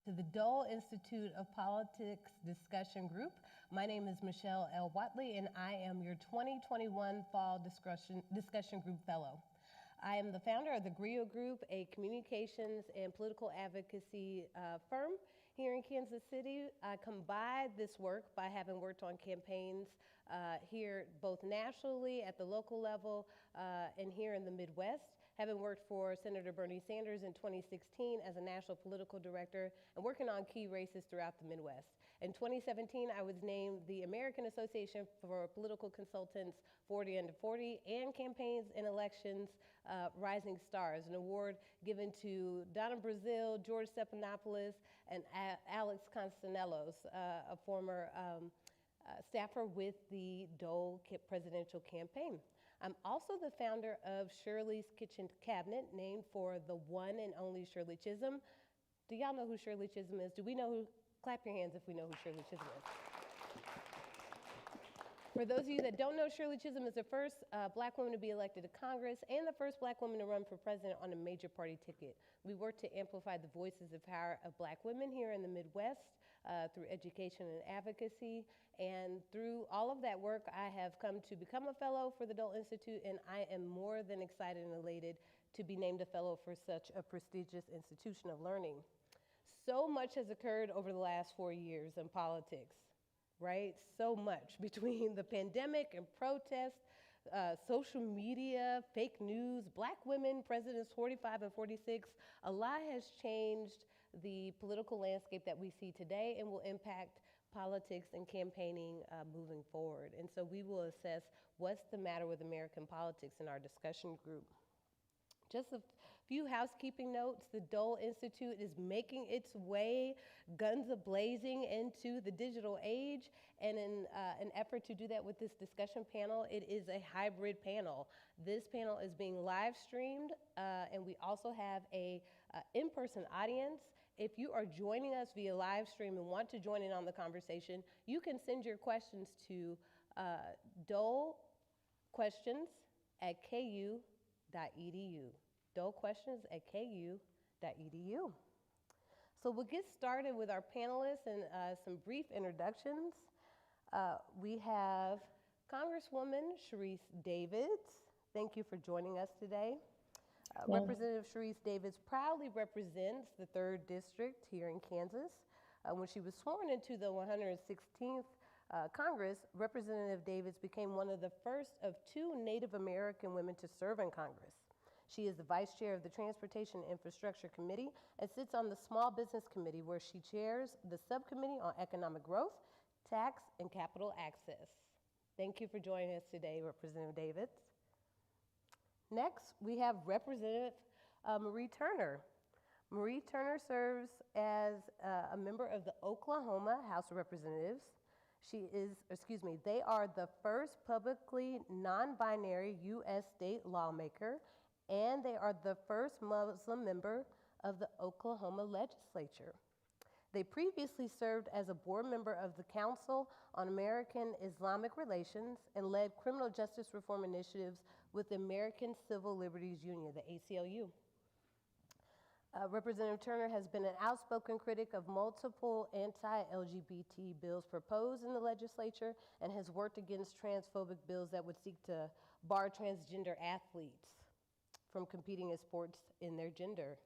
to the Dole Institute of Politics Discussion Group. My name is Michele L. Watley, and I am your 2021 Fall Discussion Group Fellow. I am the founder of the GRIO Group, a communications and political advocacy firm here in Kansas City. I combine this work by having worked on campaigns here both nationally at the local level and here in the Midwest, having worked for Senator Bernie Sanders in 2016 as a national political director and working on key races throughout the Midwest. In 2017, I was named the American Association for Political Consultants 40 Under 40 and Campaigns and Elections Rising Stars, an award given to Donna Brazile, George Stephanopoulos, and Alex Constanelos, a former staffer with the Dole presidential campaign. I'm also the founder of Shirley's Kitchen Cabinet, named for the one and only Shirley Chisholm. Do y'all know who Shirley Chisholm is? Do we know who? Clap your hands if we know who Shirley Chisholm is. For those of you that don't know, Shirley Chisholm is the first black woman to be elected to Congress and the first black woman to run for president on a major party ticket. We work to amplify the voices of power of black women here in the Midwest through education and advocacy. And through all of that work, I have come to become a fellow for the Dole Institute, and I am more than excited and elated to be named a fellow for such a prestigious institution of learning. So much has occurred over the last 4 years in politics. Right? So much between the pandemic and protests, social media, fake news, black women, presidents 45 and 46. A lot has changed the political landscape that we see today and will impact politics and campaigning moving forward. And so we will assess what's the matter with American politics in our discussion group. Just a few housekeeping notes. The Dole Institute is making its way guns a-blazing into the digital age, and in an effort to do that with this discussion panel, it is a hybrid panel. This panel is being live streamed, and we also have a in-person audience. If you are joining us via live stream and want to join in on the conversation, you can send your questions to dolequestions@ku.edu. dolequestions@ku.edu. So we'll get started with our panelists and some brief introductions. We have Congresswoman Sharice Davids. Thank you for joining us today. Representative Sharice Davids proudly represents the 3rd District here in Kansas. When she was sworn into the 116th Congress, Representative Davids became one of the first of 2 Native American women to serve in Congress. She is the Vice Chair of the Transportation and Infrastructure Committee and sits on the Small Business Committee, where she chairs the Subcommittee on Economic Growth, Tax, and Capital Access. Thank you for joining us today, Representative Davids. Next, we have Representative Marie Turner. Marie Turner serves as a member of the Oklahoma House of Representatives. They are the first publicly non-binary U.S. state lawmaker, and they are the first Muslim member of the Oklahoma legislature. They previously served as a board member of the Council on American Islamic Relations and led criminal justice reform initiatives with the American Civil Liberties Union, the ACLU. Representative Turner has been an outspoken critic of multiple anti-LGBT bills proposed in the legislature and has worked against transphobic bills that would seek to bar transgender athletes from competing in sports in their gender.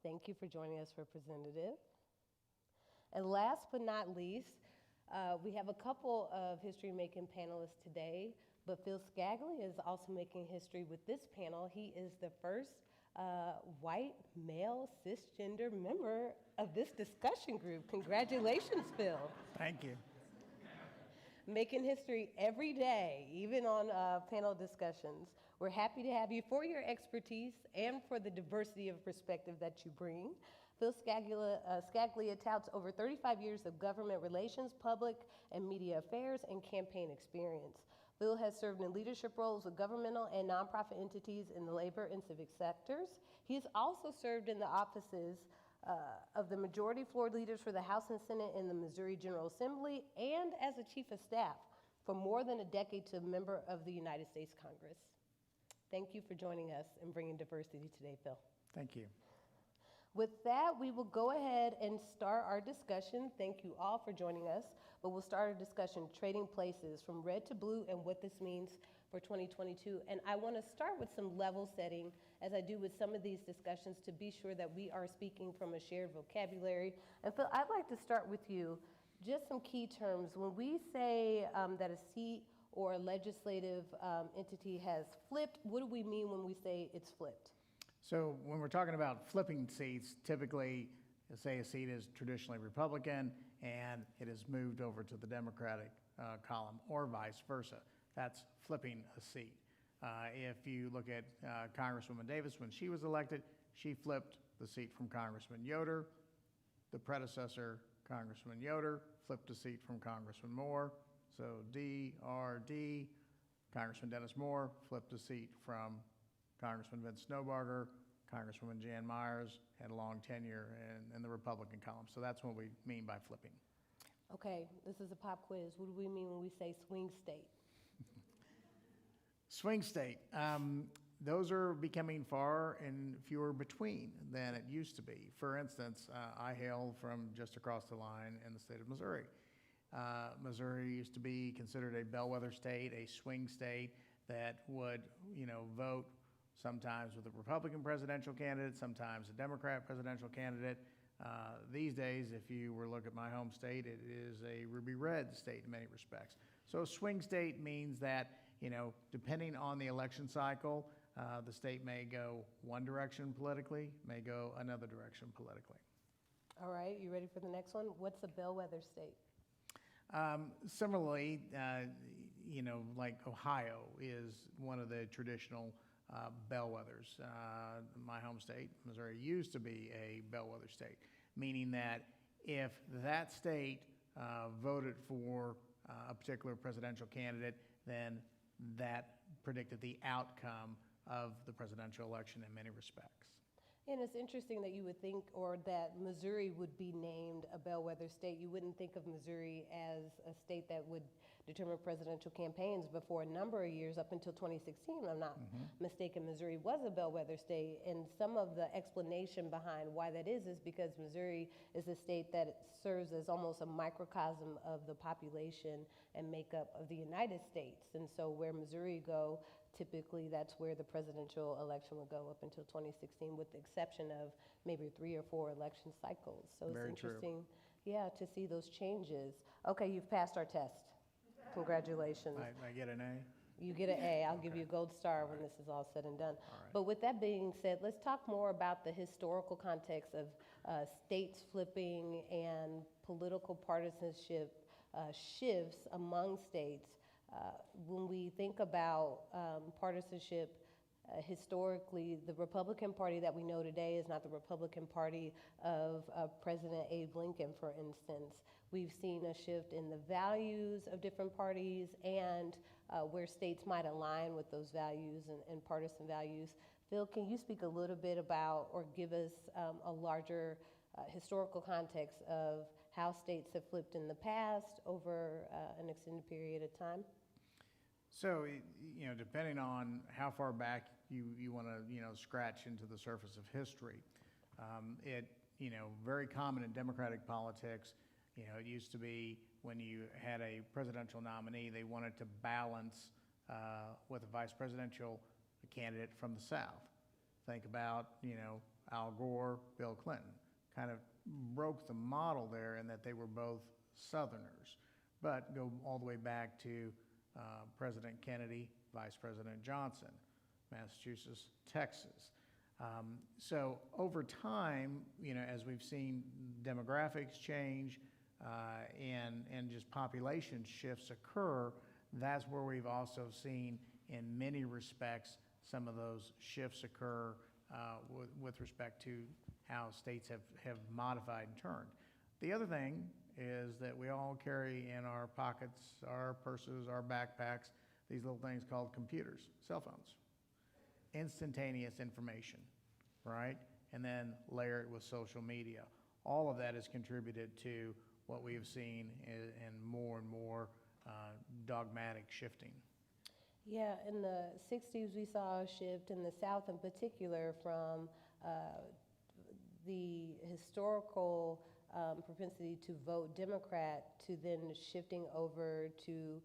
Thank you for joining us, Representative. And last but not least, we have a couple of history-making panelists today, but Phil Scaglia is also making history with this panel. He is the first white, male, cisgender member of this discussion group. Congratulations, Phil. Thank you. Making history every day, even on panel discussions. We're happy to have you for your expertise and for the diversity of perspective that you bring. Phil Scaglia touts over 35 years of government relations, public and media affairs, and campaign experience. Phil has served in leadership roles with governmental and nonprofit entities in the labor and civic sectors. He has also served in the offices of the majority floor leaders for the House and Senate in the Missouri General Assembly, and as a chief of staff for more than a decade to a member of the United States Congress. Thank you for joining us and bringing diversity today, Phil. Thank you. With that, we will go ahead and start our discussion. Thank you all for joining us. But we'll start our discussion, trading places from red to blue and what this means for 2022. And I want to start with some level setting, as I do with some of these discussions, to be sure that we are speaking from a shared vocabulary. And Phil, I'd like to start with you. Just some key terms. When we say that a seat or a legislative entity has flipped, what do we mean when we say it's flipped? So when we're talking about flipping seats, typically, say a seat is traditionally Republican and it is moved over to the Democratic column, or vice versa. That's flipping a seat. If you look at Congresswoman Davids, when she was elected, she flipped the seat from Congressman Yoder. The predecessor, Congressman Yoder, flipped a seat from Congressman Moore. So DRD, Congressman Dennis Moore, flipped a seat from Congressman Vince Snowbarger. Congresswoman Jan Myers had a long tenure in the Republican column. So that's what we mean by flipping. Okay, this is a pop quiz. What do we mean when we say swing state? Swing state. Those are becoming far and fewer between than it used to be. For instance, I hail from just across the line in the state of Missouri. Missouri used to be considered a bellwether state, a swing state that would, vote sometimes with a Republican presidential candidate, sometimes a Democrat presidential candidate. These days, if you were to look at my home state, it is a ruby red state in many respects. So a swing state means that, depending on the election cycle, the state may go one direction politically, may go another direction politically. All right, you ready for the next one? What's a bellwether state? Similarly, like Ohio is one of the traditional bellwethers. My home state, Missouri, used to be a bellwether state, meaning that if that state voted for a particular presidential candidate, then that predicted the outcome of the presidential election in many respects. And it's interesting that you would think, or that Missouri would be named a bellwether state. You wouldn't think of Missouri as a state that would determine presidential campaigns, but for a number of years, up until 2016, I'm not mistaken, Missouri was a bellwether state. And some of the explanation behind why that is because Missouri is a state that serves as almost a microcosm of the population and makeup of the United States. And so where Missouri go, typically that's where the presidential election would go up until 2016, with the exception of maybe 3 or 4 election cycles. So it's Very interesting, true. to see those changes. Okay, you've passed our test. Congratulations. I get an A? You get an A. I'll give you a gold star when this is all said and done. All right. But with that being said, let's talk more about the historical context of states flipping and political partisanship shifts among states. When we think about partisanship, historically, the Republican Party that we know today is not the Republican Party of President Abe Lincoln, for instance. We've seen a shift in the values of different parties and where states might align with those values and partisan values. Phil, can you speak a little bit about, or give us a larger historical context of how states have flipped in the past over an extended period of time? So, depending on how far back you want to, scratch into the surface of history, very common in Democratic politics. It used to be when you had a presidential nominee, they wanted to balance with a vice presidential candidate from the South. Think about, Al Gore, Bill Clinton. Kind of broke the model there in that they were both Southerners, but go all the way back to President Kennedy, Vice President Johnson, Massachusetts, Texas. So over time, as we've seen demographics change and just population shifts occur, that's where we've also seen, in many respects, some of those shifts occur with respect to how states have modified and turned. The other thing is that we all carry in our pockets, our purses, our backpacks, these little things called computers, cell phones. Instantaneous information, right? And then layer it with social media. All of that has contributed to what we have seen in more and more dogmatic shifting. Yeah, in the 60s, we saw a shift in the South in particular from the historical propensity to vote Democrat to then shifting over to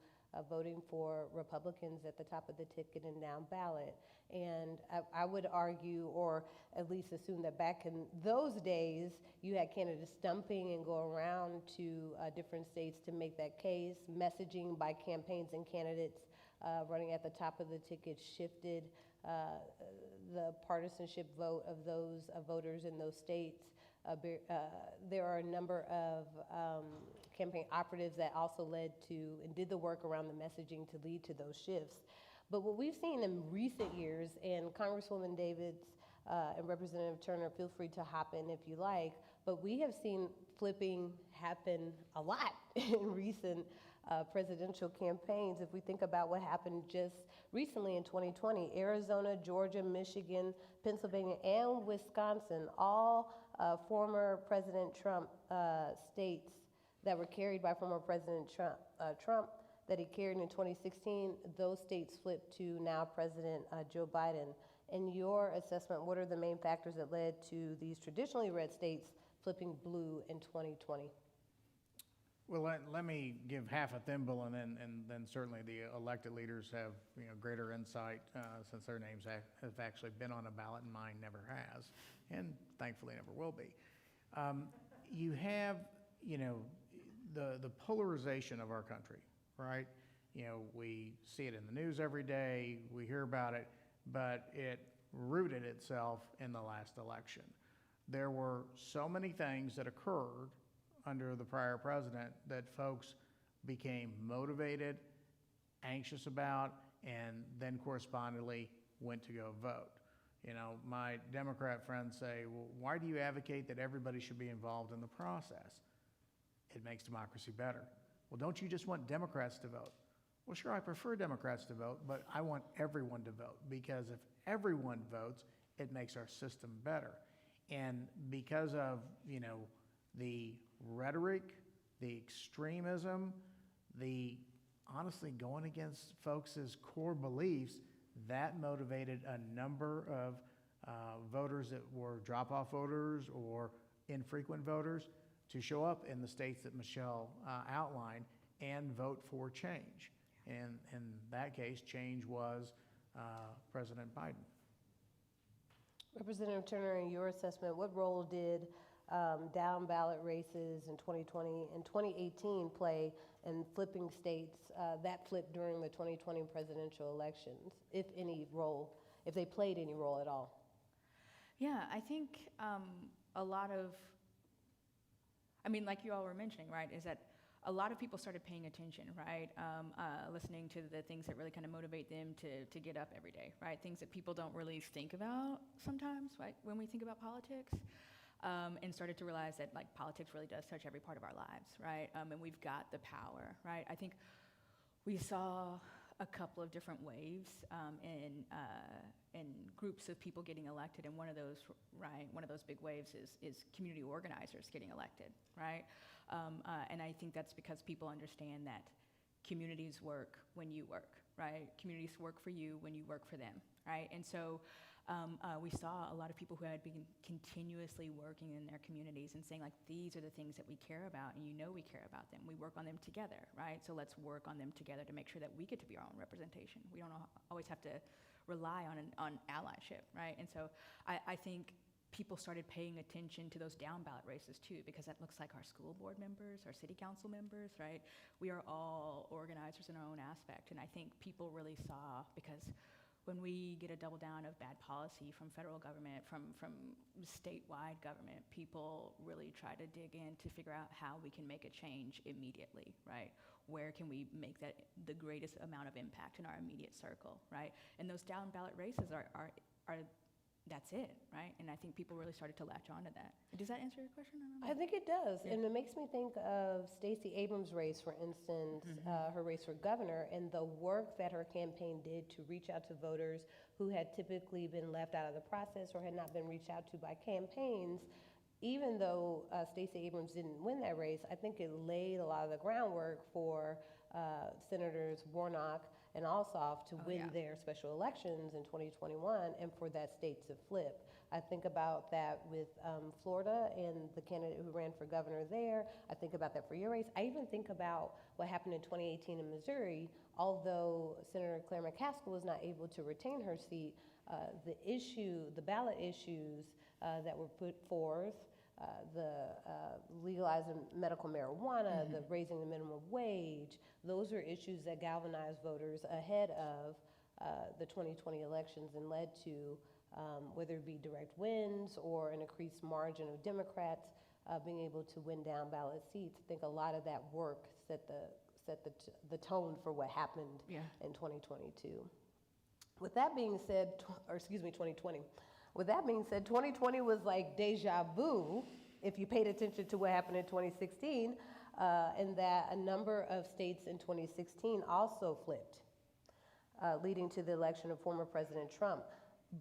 voting for Republicans at the top of the ticket and down ballot. And I would argue, or at least assume, that back in those days, you had candidates stumping and go around to different states to make that case. Messaging by campaigns and candidates running at the top of the ticket shifted the partisanship vote of those voters in those states. There are a number of campaign operatives that also led to and did the work around the messaging to lead to those shifts. But what we've seen in recent years, and Congresswoman Davids and Representative Turner, feel free to hop in if you like, but we have seen flipping happen a lot in recent presidential campaigns. If we think about what happened just recently in 2020, Arizona, Georgia, Michigan, Pennsylvania, and Wisconsin, all former President Trump states that were carried by former President Trump that he carried in 2016, those states flipped to now President Joe Biden. In your assessment, what are the main factors that led to these traditionally red states flipping blue in 2020? Well, let me give half a thimble, and then certainly the elected leaders have greater insight since their names have actually been on a ballot, and mine never has, and thankfully never will be. You have the polarization of our country, right? We see it in the news every day, we hear about it, but it rooted itself in the last election. There were so many things that occurred under the prior president that folks became motivated, anxious about, and then correspondingly went to go vote. My Democrat friends say, well, why do you advocate that everybody should be involved in the process? It makes democracy better. Well, don't you just want Democrats to vote? Well, sure, I prefer Democrats to vote, but I want everyone to vote, because if everyone votes, it makes our system better. And because of, the rhetoric, the extremism, the honestly going against folks' core beliefs, that motivated a number of voters that were drop-off voters or infrequent voters to show up in the states that Michele outlined and vote for change. And in that case, change was President Biden. Representative Turner, in your assessment, what role did down ballot races in 2020 and 2018 play in flipping states that flipped during the 2020 presidential elections, if any role, if they played any role at all? Yeah, I think a lot of, like you all were mentioning, right, is that a lot of people started paying attention, right? Listening to the things that really kind of motivate them to get up every day, right? Things that people don't really think about sometimes, right, when we think about politics. And started to realize that politics really does touch every part of our lives, right? And we've got the power, right? I think we saw a couple of different waves in groups of people getting elected, and one of those big waves is community organizers getting elected, right? And I think that's because people understand that communities work when you work, right? Communities work for you when you work for them, right? And so we saw a lot of people who had been continuously working in their communities and saying, these are the things that we care about, and we care about them. We work on them together, right? So let's work on them together to make sure that we get to be our own representation. We don't always have to rely on allyship, right? And so I think people started paying attention to those down ballot races too, because that looks like our school board members, our city council members, right? We are all organizers in our own aspect, and I think people really saw, because when we get a double down of bad policy from federal government, from statewide government, people really try to dig in to figure out how we can make a change immediately, right? Where can we make that the greatest amount of impact in our immediate circle, right? And those down ballot races are that's it, right? And I think people really started to latch on to that. Does that answer your question? I think it does. Yeah. And it makes me think of Stacey Abrams' race, for instance, her race for governor, and the work that her campaign did to reach out to voters who had typically been left out of the process or had not been reached out to by campaigns. Even though Stacey Abrams didn't win that race, I think it laid a lot of the groundwork for Senators Warnock and Ossoff to win their special elections in 2021 and for that state to flip. I think about that with Florida and the candidate who ran for governor there. I think about that for your race. I even think about what happened in 2018 in Missouri. Although Senator Claire McCaskill was not able to retain her seat, the ballot issues that were put forth, the legalizing medical marijuana, the raising the minimum wage, those are issues that galvanized voters ahead of the 2020 elections and led to whether it be direct wins or an increased margin of Democrats being able to win down ballot seats. I think a lot of that work set the tone for what happened in 2022. With that being said, 2020. With that being said, 2020 was like deja vu if you paid attention to what happened in 2016, and that a number of states in 2016 also flipped, leading to the election of former President Trump.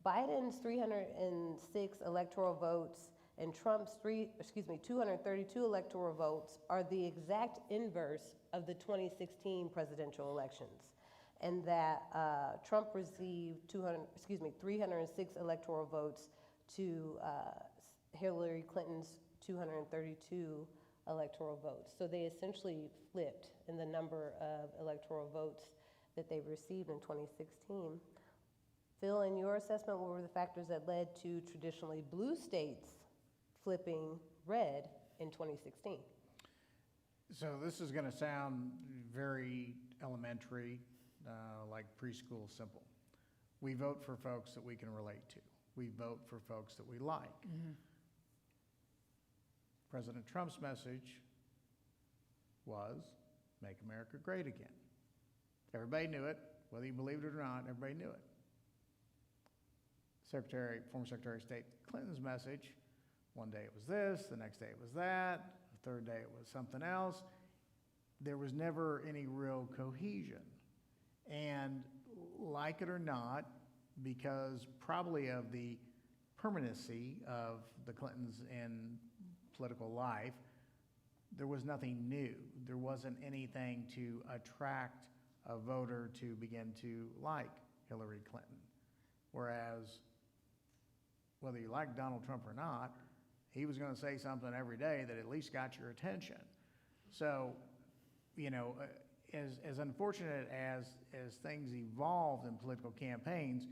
Biden's 306 electoral votes and Trump's 232 electoral votes are the exact inverse of the 2016 presidential elections, and that Trump received 306 electoral votes to Hillary Clinton's 232 electoral votes. So they essentially flipped in the number of electoral votes that they received in 2016. Phil, in your assessment, what were the factors that led to traditionally blue states flipping red in 2016? So this is going to sound very elementary, like preschool simple. We vote for folks that we can relate to. We vote for folks that we like. President Trump's message was, make America great again. Everybody knew it, whether you believed it or not, everybody knew it. Former Secretary of State Clinton's message, one day it was this, the next day it was that, the third day it was something else. There was never any real cohesion. And like it or not, because probably of the permanency of the Clintons in political life, there was nothing new. There wasn't anything to attract a voter to begin to like Hillary Clinton. Whereas, whether you like Donald Trump or not, he was going to say something every day that at least got your attention. So, you know, as unfortunate as things evolved in political campaigns,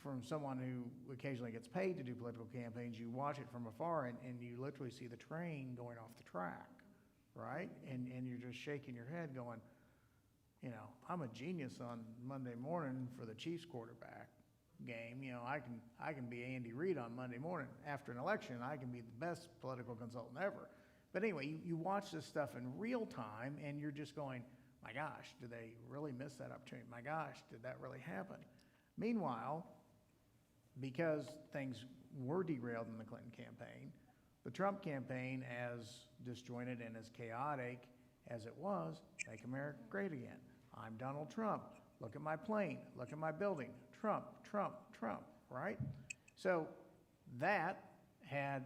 from someone who occasionally gets paid to do political campaigns, you watch it from afar and you literally see the train going off the track, right? And you're just shaking your head going, you know, I'm a genius on Monday morning for the Chiefs quarterback game. You know, I can be Andy Reid on Monday morning. After an election, I can be the best political consultant ever. But anyway, you watch this stuff in real time and you're just going, my gosh, did they really miss that opportunity? My gosh, did that really happen? Meanwhile, because things were derailed in the Clinton campaign, the Trump campaign, as disjointed and as chaotic as it was, make America great again. I'm Donald Trump. Look at my plane. Look at my building. Trump, Trump, Trump, right? So that had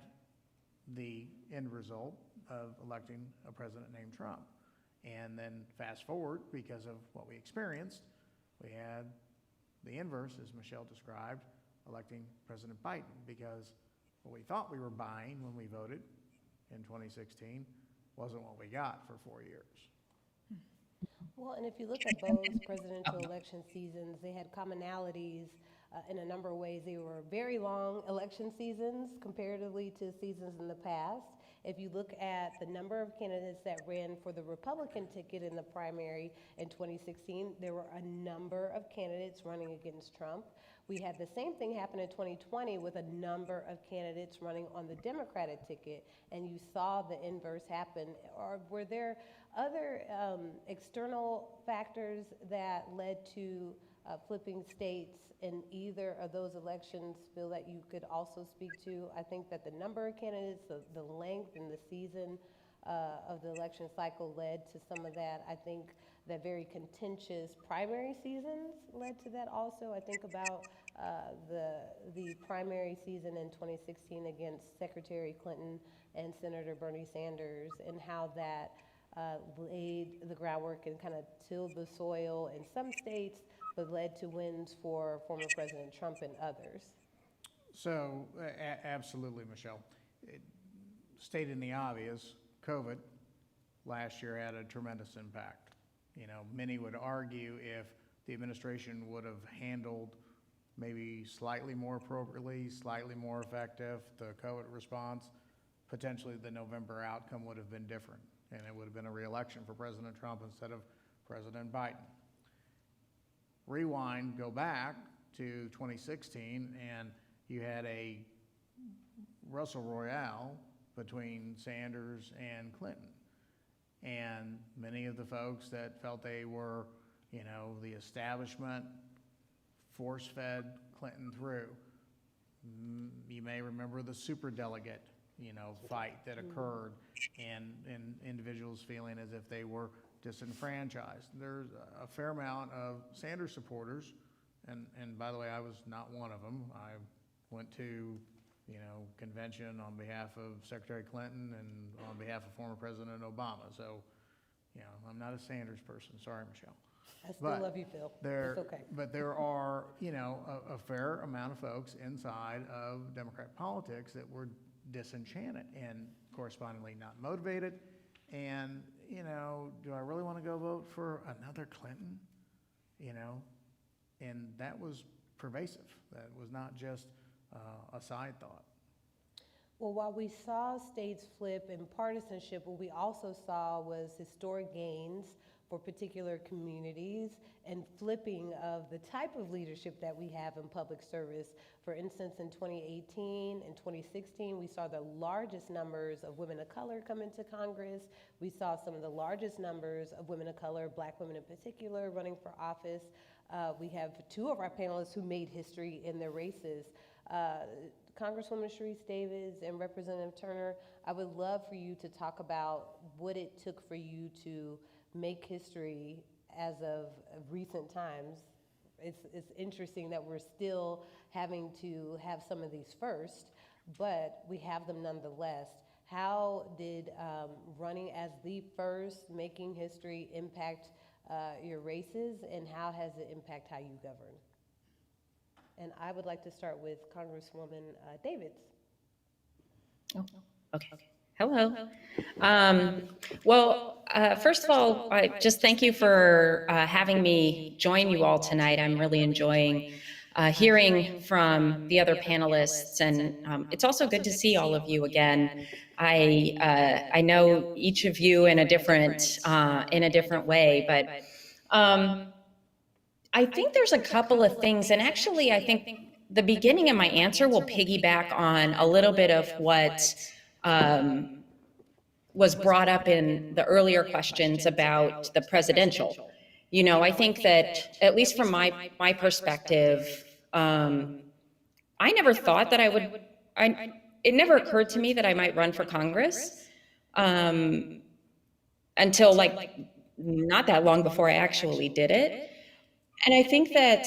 the end result of electing a president named Trump. And then fast forward, because of what we experienced, we had the inverse, as Michelle described, electing President Biden, because what we thought we were buying when we voted in 2016 wasn't what we got for 4 years. Well, and if you look at both presidential election seasons, they had commonalities in a number of ways. They were very long election seasons comparatively to seasons in the past. If you look at the number of candidates that ran for the Republican ticket in the primary in 2016, there were a number of candidates running against Trump. We had the same thing happen in 2020 with a number of candidates running on the Democratic ticket, and you saw the inverse happen. Or were there other external factors that led to flipping states in either of those elections, Phil, that you could also speak to? I think that the number of candidates, the length and the season of the election cycle led to some of that. I think that very contentious primary seasons led to that also. I think about the primary season in 2016 against Secretary Clinton and Senator Bernie Sanders, and how that laid the groundwork and kind of tilled the soil in some states, but led to wins for former President Trump and others. So, absolutely, Michelle. Stating the obvious, COVID last year had a tremendous impact. You know, many would argue if the administration would have handled maybe slightly more appropriately, slightly more effective, the COVID response, potentially the November outcome would have been different, and it would have been a re-election for President Trump instead of President Biden. Rewind, go back to 2016, and you had a Russell Royale between Sanders and Clinton. And many of the folks that felt they were, you know, the establishment force-fed Clinton through. You may remember the superdelegate, you know, fight that occurred, and individuals feeling as if they were disenfranchised. There's a fair amount of Sanders supporters, and by the way, I was not one of them. I went to, you know, convention on behalf of Secretary Clinton and on behalf of former President Obama. So, you know, I'm not a Sanders person. Sorry, Michelle. I still love you, Phil. It's okay. But there are, you know, a fair amount of folks inside of Democrat politics that were disenchanted and correspondingly not motivated. And, you know, do I really want to go vote for another Clinton? You know, and that was pervasive. That was not just a side thought. Well, while we saw states flip in partisanship, what we also saw was historic gains for particular communities and flipping of the type of leadership that we have in public service. For instance, in 2018 and 2016, we saw the largest numbers of women of color come into Congress. We saw some of the largest numbers of women of color, Black women in particular, running for office. We have two of our panelists who made history in their races. Congresswoman Sharice Davids and Representative Turner, I would love for you to talk about what it took for you to make history as of recent times. It's interesting that we're still having to have some of these first, but we have them nonetheless. How did running as the first, making history, impact your races, and how has it impact how you govern? And I would like to start with Congresswoman Davids. Oh, okay. Hello. First of all, I just thank you for having me join you all tonight. I'm really enjoying hearing from the other panelists, and it's also good to see all of you again. I know each of you in a different way, but I think there's a couple of things, and actually I think the beginning of my answer will piggyback on a little bit of what was brought up in the earlier questions about the presidential. You know, I think that, at least from my perspective, I never thought that I would, it never occurred to me that I might run for Congress until like not that long before I actually did it. And I think that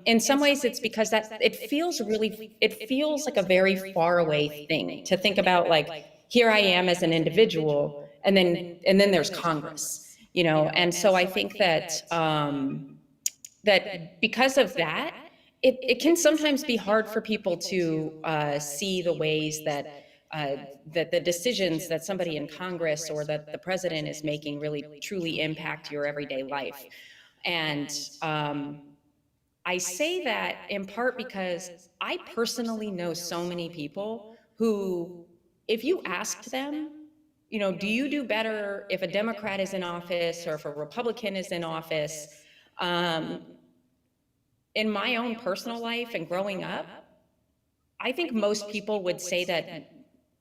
in some ways it's because that it feels like a very far away thing to think about, like, here I am as an individual, and then there's Congress, you know. And so I think that that because of that, it can sometimes be hard for people to see the ways that that the decisions that somebody in Congress or that the president is making really truly impact your everyday life. And I say that in part because I personally know so many people who, if you asked them, you know, do you do better if a Democrat is in office or if a Republican is in office? In my own personal life and growing up, I think most people would say that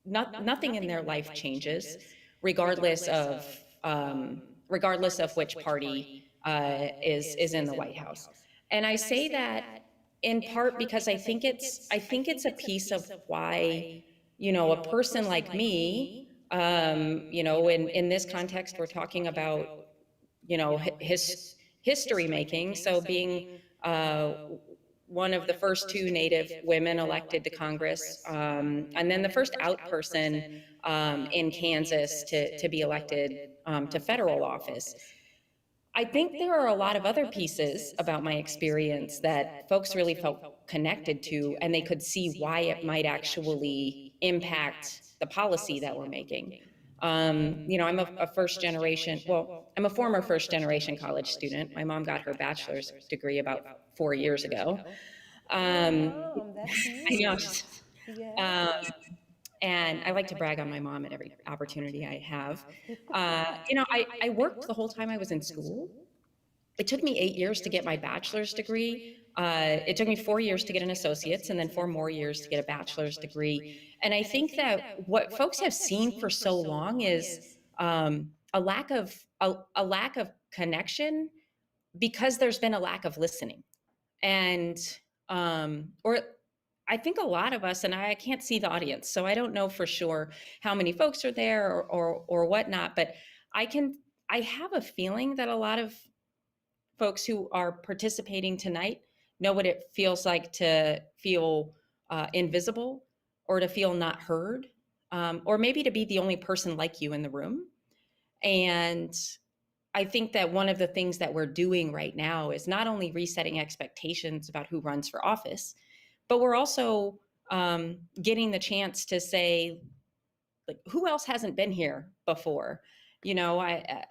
nothing in their life changes, regardless of which party is in the White House. And I say that in part because I think it's a piece of why, you know, a person like me, you know, in this context, we're talking about, you know, history making. So being one of the first two Native women elected to Congress, and then the first out person in Kansas to be elected to federal office. I think there are a lot of other pieces about my experience that folks really felt connected to, and they could see why it might actually impact the policy that we're making. I'm a first generation, well, I'm a former first generation college student. My mom got her bachelor's degree about 4 years ago. Mom, that's I know. huge. Yeah. And I like to brag on my mom at every opportunity I have. I worked the whole time I was in school. It took me 8 years to get my bachelor's degree. It took me 4 years to get an associate's, and then 4 more years to get a bachelor's degree. And I think that what folks have seen for so long is a lack of connection, because there's been a lack of listening. And or I think a lot of us, and I can't see the audience, so I don't know for sure how many folks are there or whatnot, but I have a feeling that a lot of folks who are participating tonight know what it feels like to feel invisible, or to feel not heard, or maybe to be the only person like you in the room. And I think that one of the things that we're doing right now is not only resetting expectations about who runs for office, but we're also getting the chance to say, like, who else hasn't been here before? I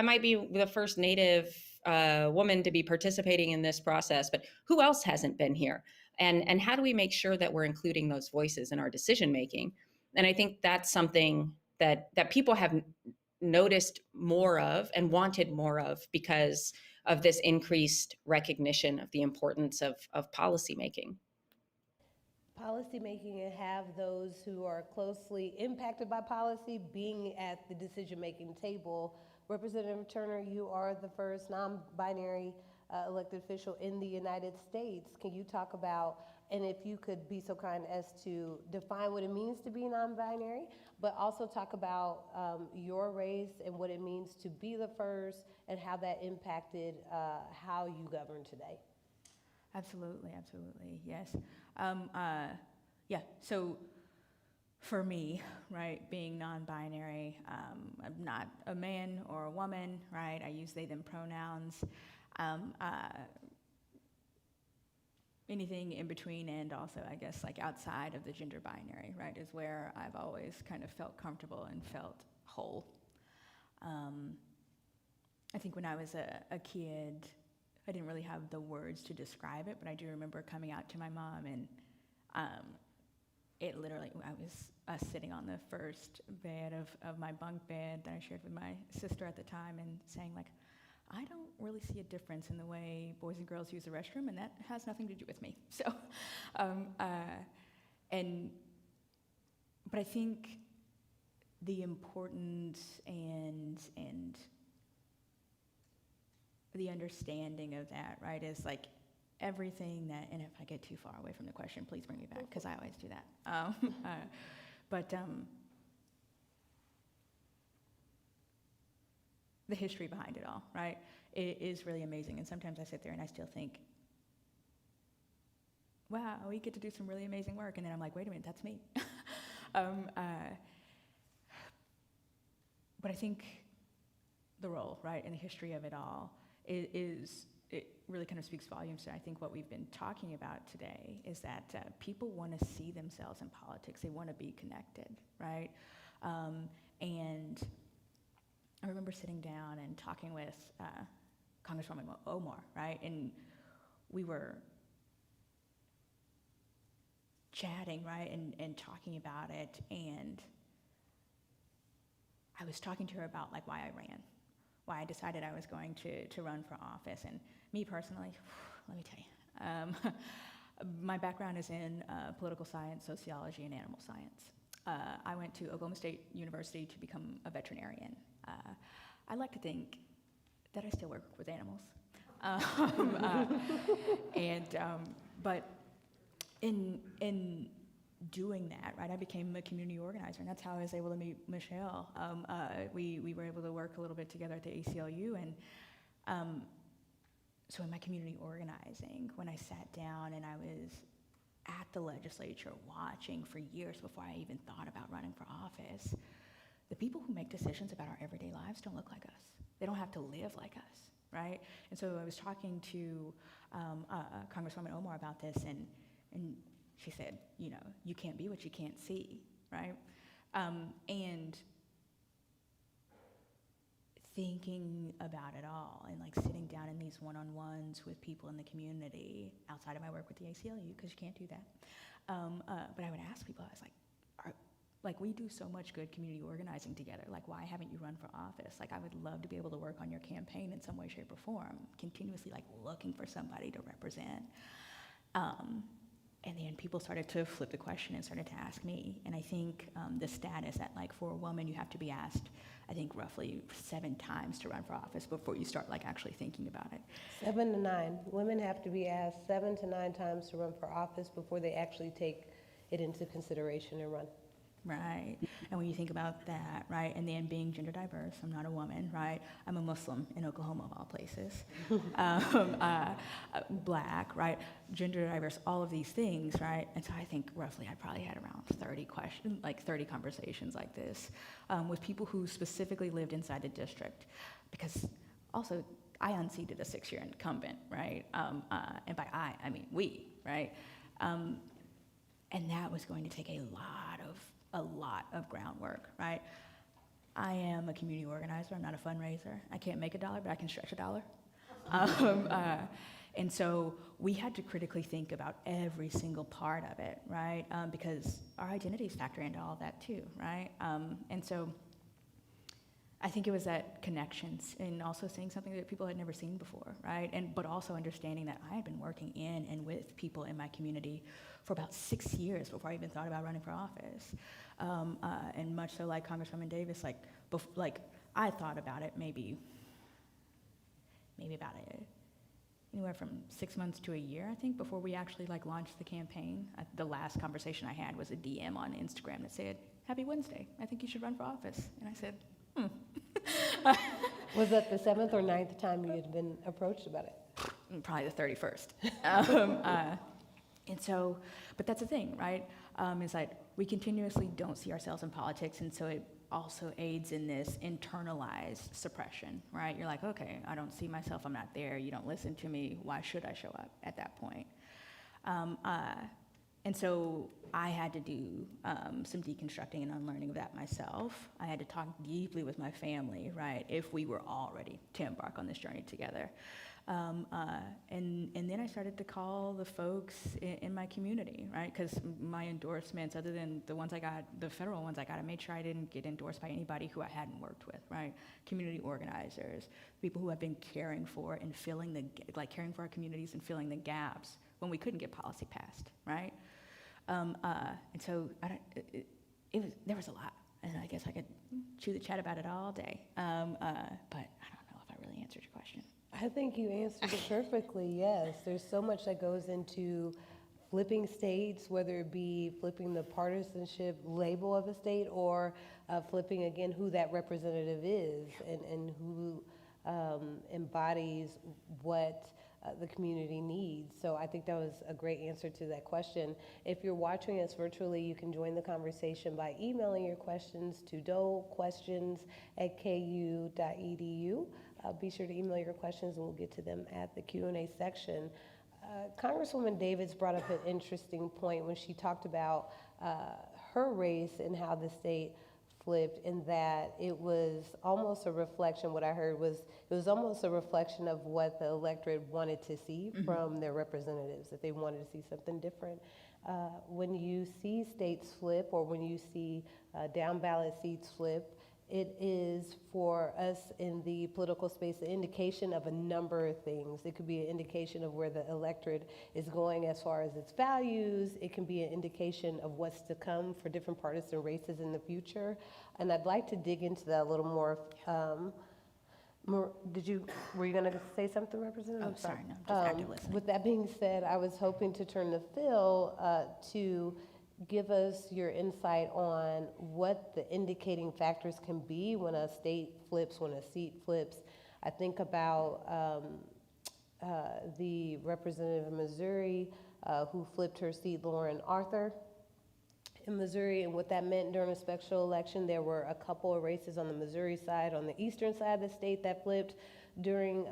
might be the first Native woman to be participating in this process, but who else hasn't been here? And how do we make sure that we're including those voices in our decision making? And I think that's something that people have noticed more of and wanted more of, because of this increased recognition of the importance of policy making. Policy making, and have those who are closely impacted by policy being at the decision-making table. Representative Turner, you are the first non-binary elected official in the United States. Can you talk about, and if you could be so kind as to define what it means to be non-binary, but also talk about your race and what it means to be the first, and how that impacted how you govern today? Absolutely, yes. So for me, right, being non-binary, I'm not a man or a woman, right? I use they, them pronouns. Anything in between, and also, I guess, like outside of the gender binary, right, is where I've always kind of felt comfortable and felt whole. I think when I was a kid, I didn't really have the words to describe it, but I do remember coming out to my mom, and it literally, I was sitting on the first bed of my bunk bed that I shared with my sister at the time, and saying, like, I don't really see a difference in the way boys and girls use the restroom, and that has nothing to do with me. So, but I think the importance and the understanding of that, right, is like everything that, and if I get too far away from the question, please bring me back, because I always do that. The history behind it all, right, it is really amazing. And sometimes I sit there and I still think, wow, we get to do some really amazing work. And then I'm like, wait a minute, that's me. But I think the role, right, and the history of it all it really kind of speaks volumes to, I think, what we've been talking about today, is that people want to see themselves in politics. They want to be connected, right? And I remember sitting down and talking with Congresswoman Omar, right? And we were chatting, right, and talking about it. And I was talking to her about, like, why I ran, why I decided I was going to run for office. And me personally, let me tell you, my background is in political science, sociology, and animal science. I went to Oklahoma State University to become a veterinarian. I like to think that I still work with animals. But in doing that, right, I became a community organizer, and that's how I was able to meet Michele. We were able to work a little bit together at the ACLU, and so in my community organizing, when I sat down and I was at the legislature watching for years before I even thought about running for office, the people who make decisions about our everyday lives don't look like us. They don't have to live like us. right? And so I was talking to Congresswoman Omar about this, and she said, you know, you can't be what you can't see, right? And thinking about it all and like sitting down in these one-on-ones with people in the community outside of my work with the ACLU, because you can't do that. But I would ask people, I was like, we do so much good community organizing together. Like, why haven't you run for office? Like, I would love to be able to work on your campaign in some way, shape, or form, continuously like looking for somebody to represent. And then people started to flip the question and started to ask me. And I think the status that, like, for a woman, you have to be asked, I think, roughly 7 times to run for office before you start, like, actually thinking about it. 7 to 9. Women have to be asked 7 to 9 times to run for office before they actually take it into consideration and run. Right. And when you think about that, right, and then being gender diverse, I'm not a woman, right? I'm a Muslim in Oklahoma, of all places. Black, right? Gender diverse, all of these things, right? And so I think roughly I probably had around 30 questions, like 30 conversations like this with people who specifically lived inside the district. Because also, I unseated a 6-year incumbent, right? And by I mean we, right? And that was going to take a lot of groundwork, right? I am a community organizer. I'm not a fundraiser. I can't make $1, but I can stretch $1. And so we had to critically think about every single part of it, right? Because our identities factor into all that too, right? And so I think it was that connections and also saying something that people had never seen before, right? But also understanding that I had been working in and with people in my community for about 6 years before I even thought about running for office. And much so like Congresswoman Davis, like I thought about it maybe about anywhere from 6 months to a year, I think, before we actually like launched the campaign. The last conversation I had was a DM on Instagram that said, "Happy Wednesday, I think you should run for office." And I said, Was that the 7th or 9th time you had been approached about it? Probably the 31st. And so, but that's the thing, right? Is that we continuously don't see ourselves in politics, and so it also aids in this internalized suppression, right? You're like, okay, I don't see myself, I'm not there, you don't listen to me, why should I show up at that point? And so I had to do some deconstructing and unlearning of that myself. I had to talk deeply with my family, right, if we were all ready to embark on this journey together. And then I started to call the folks in my community, right? Because my endorsements, other than the ones I got, the federal ones I got, I made sure I didn't get endorsed by anybody who I hadn't worked with, right? Community organizers, people who have been caring for and caring for our communities and filling the gaps when we couldn't get policy passed, right? And so there was a lot, and I guess I could chew the chat about it all day. But I don't know if I really answered your question. I think you answered it perfectly, yes. There's so much that goes into flipping states, whether it be flipping the partisanship label of a state or flipping, again, who that representative is and who embodies what the community needs. So I think that was a great answer to that question. If you're watching us virtually, you can join the conversation by emailing your questions to dolequestions@ku.edu. Be sure to email your questions and we'll get to them at the Q&A section. Congresswoman Davids brought up an interesting point when she talked about her race and how the state flipped, in that it was almost a reflection, what I heard was, it was almost a reflection of what the electorate wanted to see from their representatives, that they wanted to see something different. When you see states flip, or when you see down ballot seats flip, it is, for us in the political space, an indication of a number of things. It could be an indication of where the electorate is going as far as its values. It can be an indication of what's to come for different partisan races in the future. And I'd like to dig into that a little more. Were you going to say something, Representative? Oh, sorry, no, just active listening. With that being said, I was hoping to turn to Phil to give us your insight on what the indicating factors can be when a state flips, when a seat flips. I think about the representative of Missouri who flipped her seat, Lauren Arthur, in Missouri, and what that meant during a special election. There were a couple of races on the Missouri side, on the eastern side of the state, that flipped. during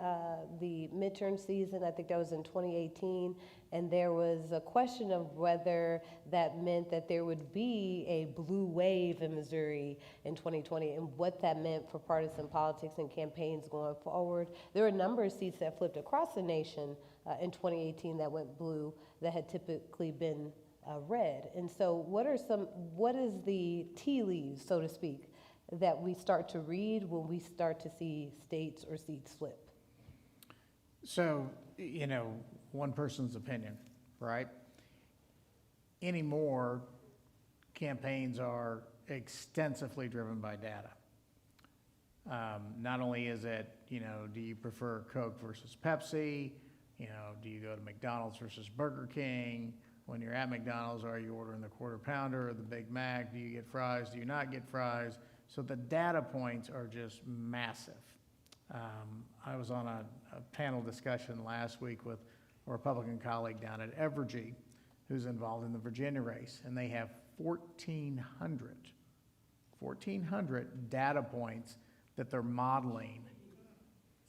the midterm season. I think that was in 2018. And there was a question of whether that meant that there would be a blue wave in Missouri in 2020 and what that meant for partisan politics and campaigns going forward. There were a number of seats that flipped across the nation in 2018 that went blue that had typically been red. And so what is the tea leaves, so to speak, that we start to read when we start to see states or seats flip? So, one person's opinion, right? Anymore, campaigns are extensively driven by data. Not only is it, do you prefer Coke versus Pepsi? Do you go to McDonald's versus Burger King? When you're at McDonald's, are you ordering the quarter pounder or the Big Mac? Do you get fries? Do you not get fries? So the data points are just massive. I was on a panel discussion last week with a Republican colleague down at Evergy who's involved in the Virginia race, and they have 1,400 data points that they're modeling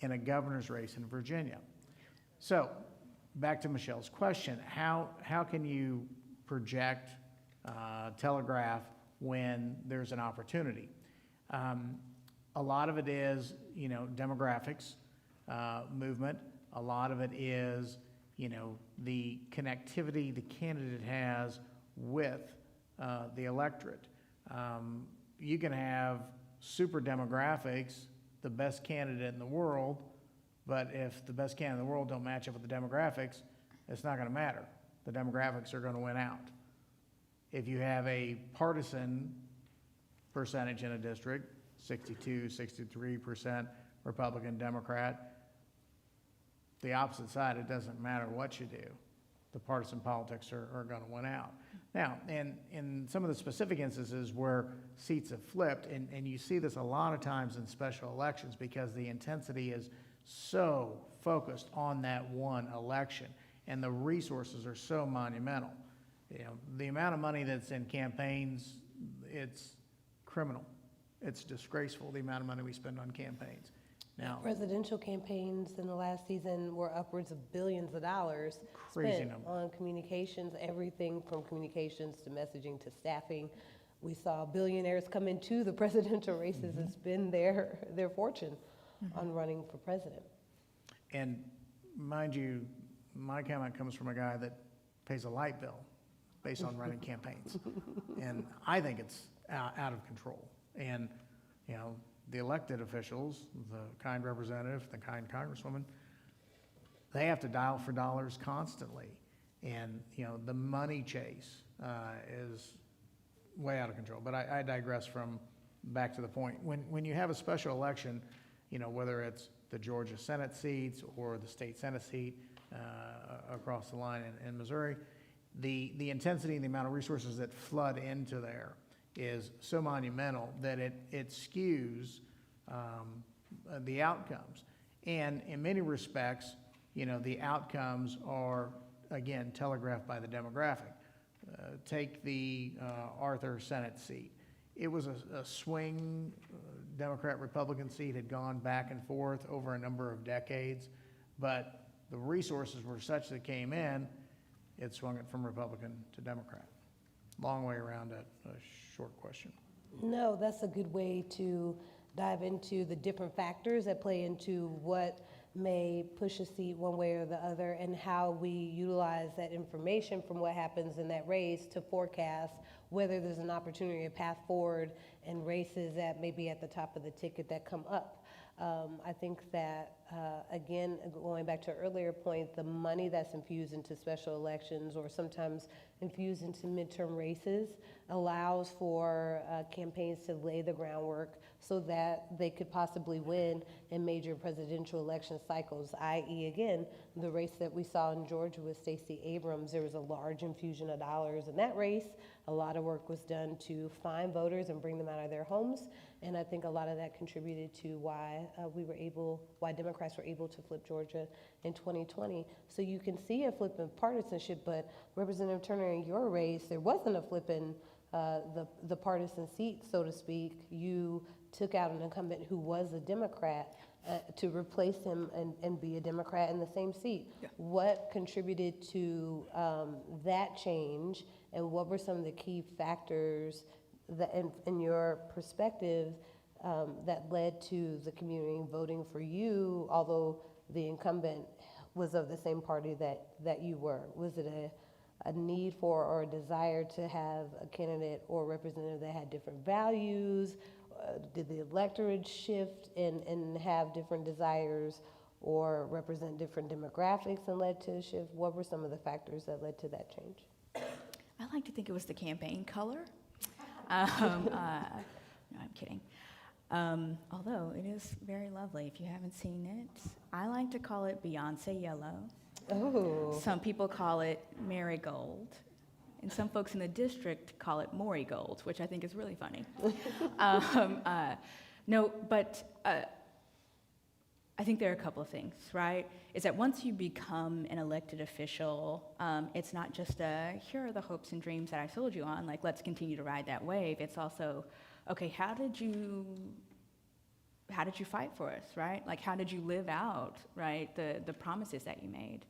in a governor's race in Virginia. So back to Michelle's question, how can you project, telegraph when there's an opportunity? A lot of it is, demographics, movement. A lot of it is, the connectivity the candidate has with the electorate. You can have super demographics, the best candidate in the world, but if the best candidate in the world don't match up with the demographics, it's not going to matter. The demographics are going to win out. If you have a partisan percentage in a district, 62, 63% Republican, Democrat, the opposite side, it doesn't matter what you do. The partisan politics are going to win out. Now, in some of the specific instances where seats have flipped, and you see this a lot of times in special elections because the intensity is so focused on that one election, and the resources are so monumental. The amount of money that's in campaigns, it's criminal. It's disgraceful, the amount of money we spend on campaigns. Now, Presidential campaigns in the last season were upwards of billions of dollars Crazy spent number. on communications, everything from communications to messaging to staffing. We saw billionaires come into the presidential races and spend their fortune on running for president. and mind you, my comment comes from a guy that pays a light bill based on running campaigns. And I think it's out of control. And, the elected officials, the kind representative, the kind congresswoman, they have to dial for dollars constantly. And, the money chase is way out of control. But I digress from back to the point. When you have a special election, whether it's the Georgia Senate seats or the state Senate seat across the line in Missouri, the intensity and the amount of resources that flood into there is so monumental that it skews the outcomes. And in many respects, the outcomes are, again, telegraphed by the demographic. Take the Arthur Senate seat. It was a swing Democrat-Republican seat, had gone back and forth over a number of decades, but the resources were such that came in, it swung it from Republican to Democrat. Long way around a short question. No, that's a good way to dive into the different factors that play into what may push a seat one way or the other, and how we utilize that information from what happens in that race to forecast whether there's an opportunity, a path forward in races that may be at the top of the ticket that come up. I think that, again, going back to an earlier point, the money that's infused into special elections or sometimes infused into midterm races allows for campaigns to lay the groundwork so that they could possibly win in major presidential election cycles, i.e., again, the race that we saw in Georgia with Stacey Abrams. There was a large infusion of dollars in that race. A lot of work was done to find voters and bring them out of their homes, and I think a lot of that contributed to why why Democrats were able to flip Georgia in 2020. So you can see a flip in partisanship, but Representative Turner, in your race, there wasn't a flip in the partisan seat, so to speak. You took out an incumbent who was a Democrat, to replace him and be a Democrat in the same seat. Yeah. What contributed to that change, and what were some of the key factors that, in your perspective, that led to the community voting for you, although the incumbent was of the same party that you were? Was it a need for or a desire to have a candidate or representative that had different values? Did the electorate shift and have different desires or represent different demographics and led to a shift? What were some of the factors that led to that change? I like to think it was the campaign color. No, I'm kidding. Although it is very lovely. If you haven't seen it, I like to call it Beyonce yellow. Oh. Some people call it marigold. And some folks in the district call it Maury-gold, which I think is really funny. No, but I think there are a couple of things, right? Is that once you become an elected official, it's not just here are the hopes and dreams that I sold you on, like let's continue to ride that wave. It's also, okay, how did you fight for us, right? Like how did you live out, right, the promises that you made?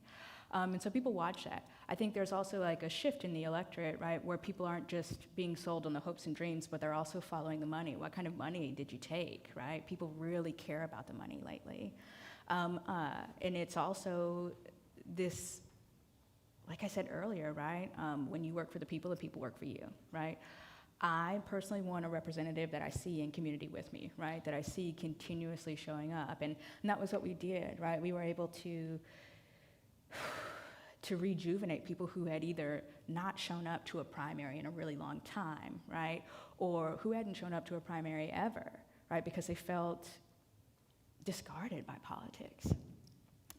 And so people watch that. I think there's also like a shift in the electorate, right, where people aren't just being sold on the hopes and dreams, but they're also following the money. What kind of money did you take, right? People really care about the money lately. And it's also this, like I said earlier, right, when you work for the people work for you, right? I personally want a representative that I see in community with me, right, that I see continuously showing up. And that was what we did, right? We were able to rejuvenate people who had either not shown up to a primary in a really long time, right? Or who hadn't shown up to a primary ever, right? Because they felt discarded by politics.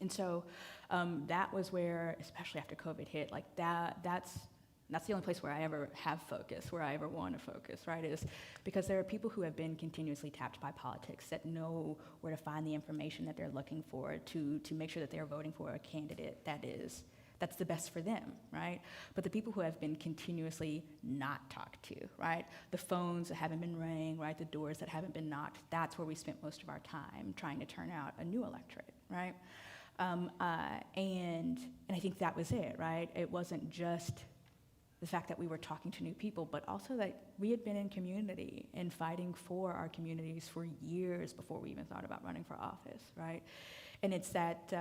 And so that was where, especially after COVID hit, like that's the only place where I ever have focus, where I ever want to focus, right? Is because there are people who have been continuously tapped by politics that know where to find the information that they're looking for to make sure that they're voting for a candidate that's the best for them, right? But the people who have been continuously not talked to, right? The phones that haven't been rang, right? The doors that haven't been knocked, that's where we spent most of our time trying to turn out a new electorate, right? And I think that was it, right? It wasn't just the fact that we were talking to new people, but also that we had been in community and fighting for our communities for years before we even thought about running for office, right? And it's that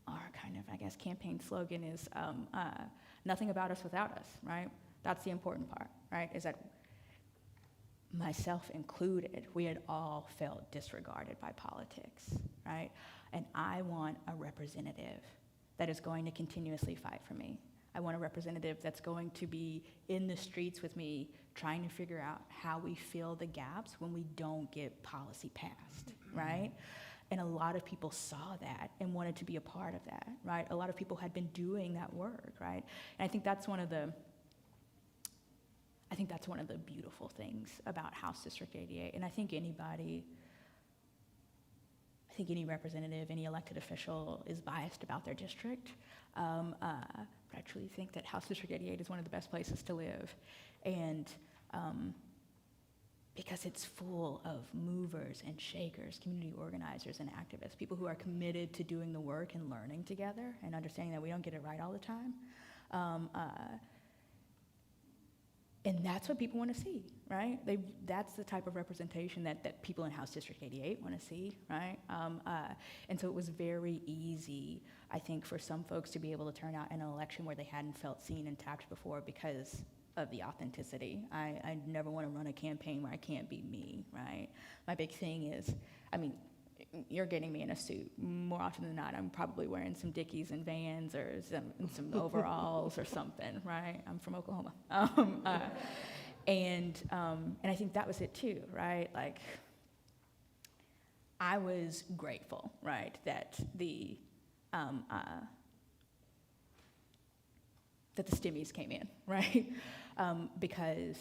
our kind of, I guess, campaign slogan is nothing about us without us, right? That's the important part, right? Is that myself included, we had all felt disregarded by politics, right? And I want a representative that is going to continuously fight for me. I want a representative that's going to be in the streets with me trying to figure out how we fill the gaps when we don't get policy passed, right? And a lot of people saw that and wanted to be a part of that, right? A lot of people had been doing that work, right? And I think that's one of the beautiful things about House District 88. And I think any representative, any elected official is biased about their district. But I truly think that House District 88 is one of the best places to live. And because it's full of movers and shakers, community organizers and activists, people who are committed to doing the work and learning together and understanding that we don't get it right all the time. And that's what people want to see, right? That's the type of representation that people in House District 88 want to see, right? And so it was very easy, I think, for some folks to be able to turn out in an election where they hadn't felt seen and tapped before because of the authenticity. I never want to run a campaign where I can't be me, right? My big thing is, I mean, you're getting me in a suit. More often than not, I'm probably wearing some Dickies and Vans or some overalls or something, right? I'm from Oklahoma. And I think that was it too, right? Like, I was grateful, right, that the stimmies came in, right? Because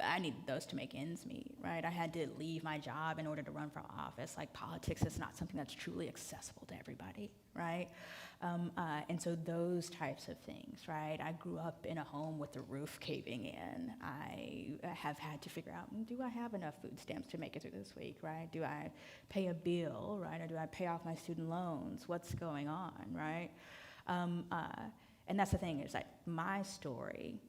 I needed those to make ends meet, right? I had to leave my job in order to run for office. Like, politics is not something that's truly accessible to everybody, right? And so those types of things, right? I grew up in a home with the roof caving in. I have had to figure out, do I have enough food stamps to make it through this week, right? Do I pay a bill, right? Or do I pay off my student loans? What's going on, right? And that's the thing, is that my story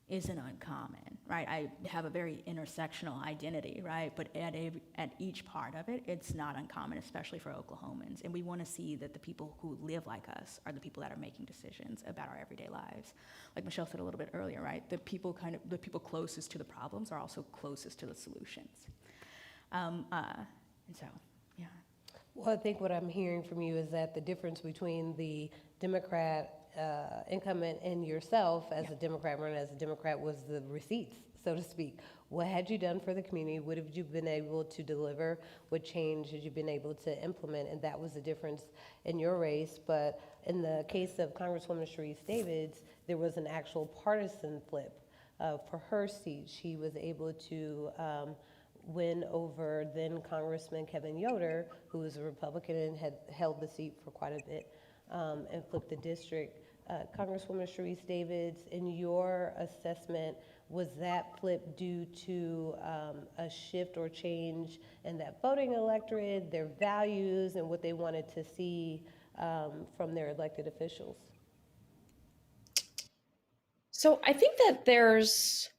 isn't uncommon, right? I have a very intersectional identity, right? But at each part of it, it's not uncommon, especially for Oklahomans. And we want to see that the people who live like us are the people that are making decisions about our everyday lives. Like Michelle said a little bit earlier, right? The people closest to the problems are also closest to the solutions. And so, yeah. Well, I think what I'm hearing from you is that the difference between the Democrat incumbent and yourself as a Democrat, running as a Democrat, was the receipts, so to speak. What had you done for the community? What have you been able to deliver? What change had you been able to implement? And that was the difference in your race. But in the case of Congresswoman Sharice Davids, there was an actual partisan flip for her seat. She was able to win over then Congressman Kevin Yoder, who was a Republican and had held the seat for quite a bit, and flipped the district. Congresswoman Sharice Davids, in your assessment, was that flip due to a shift or change in that voting electorate, their values, and what they wanted to see from their elected officials? So I think that there's,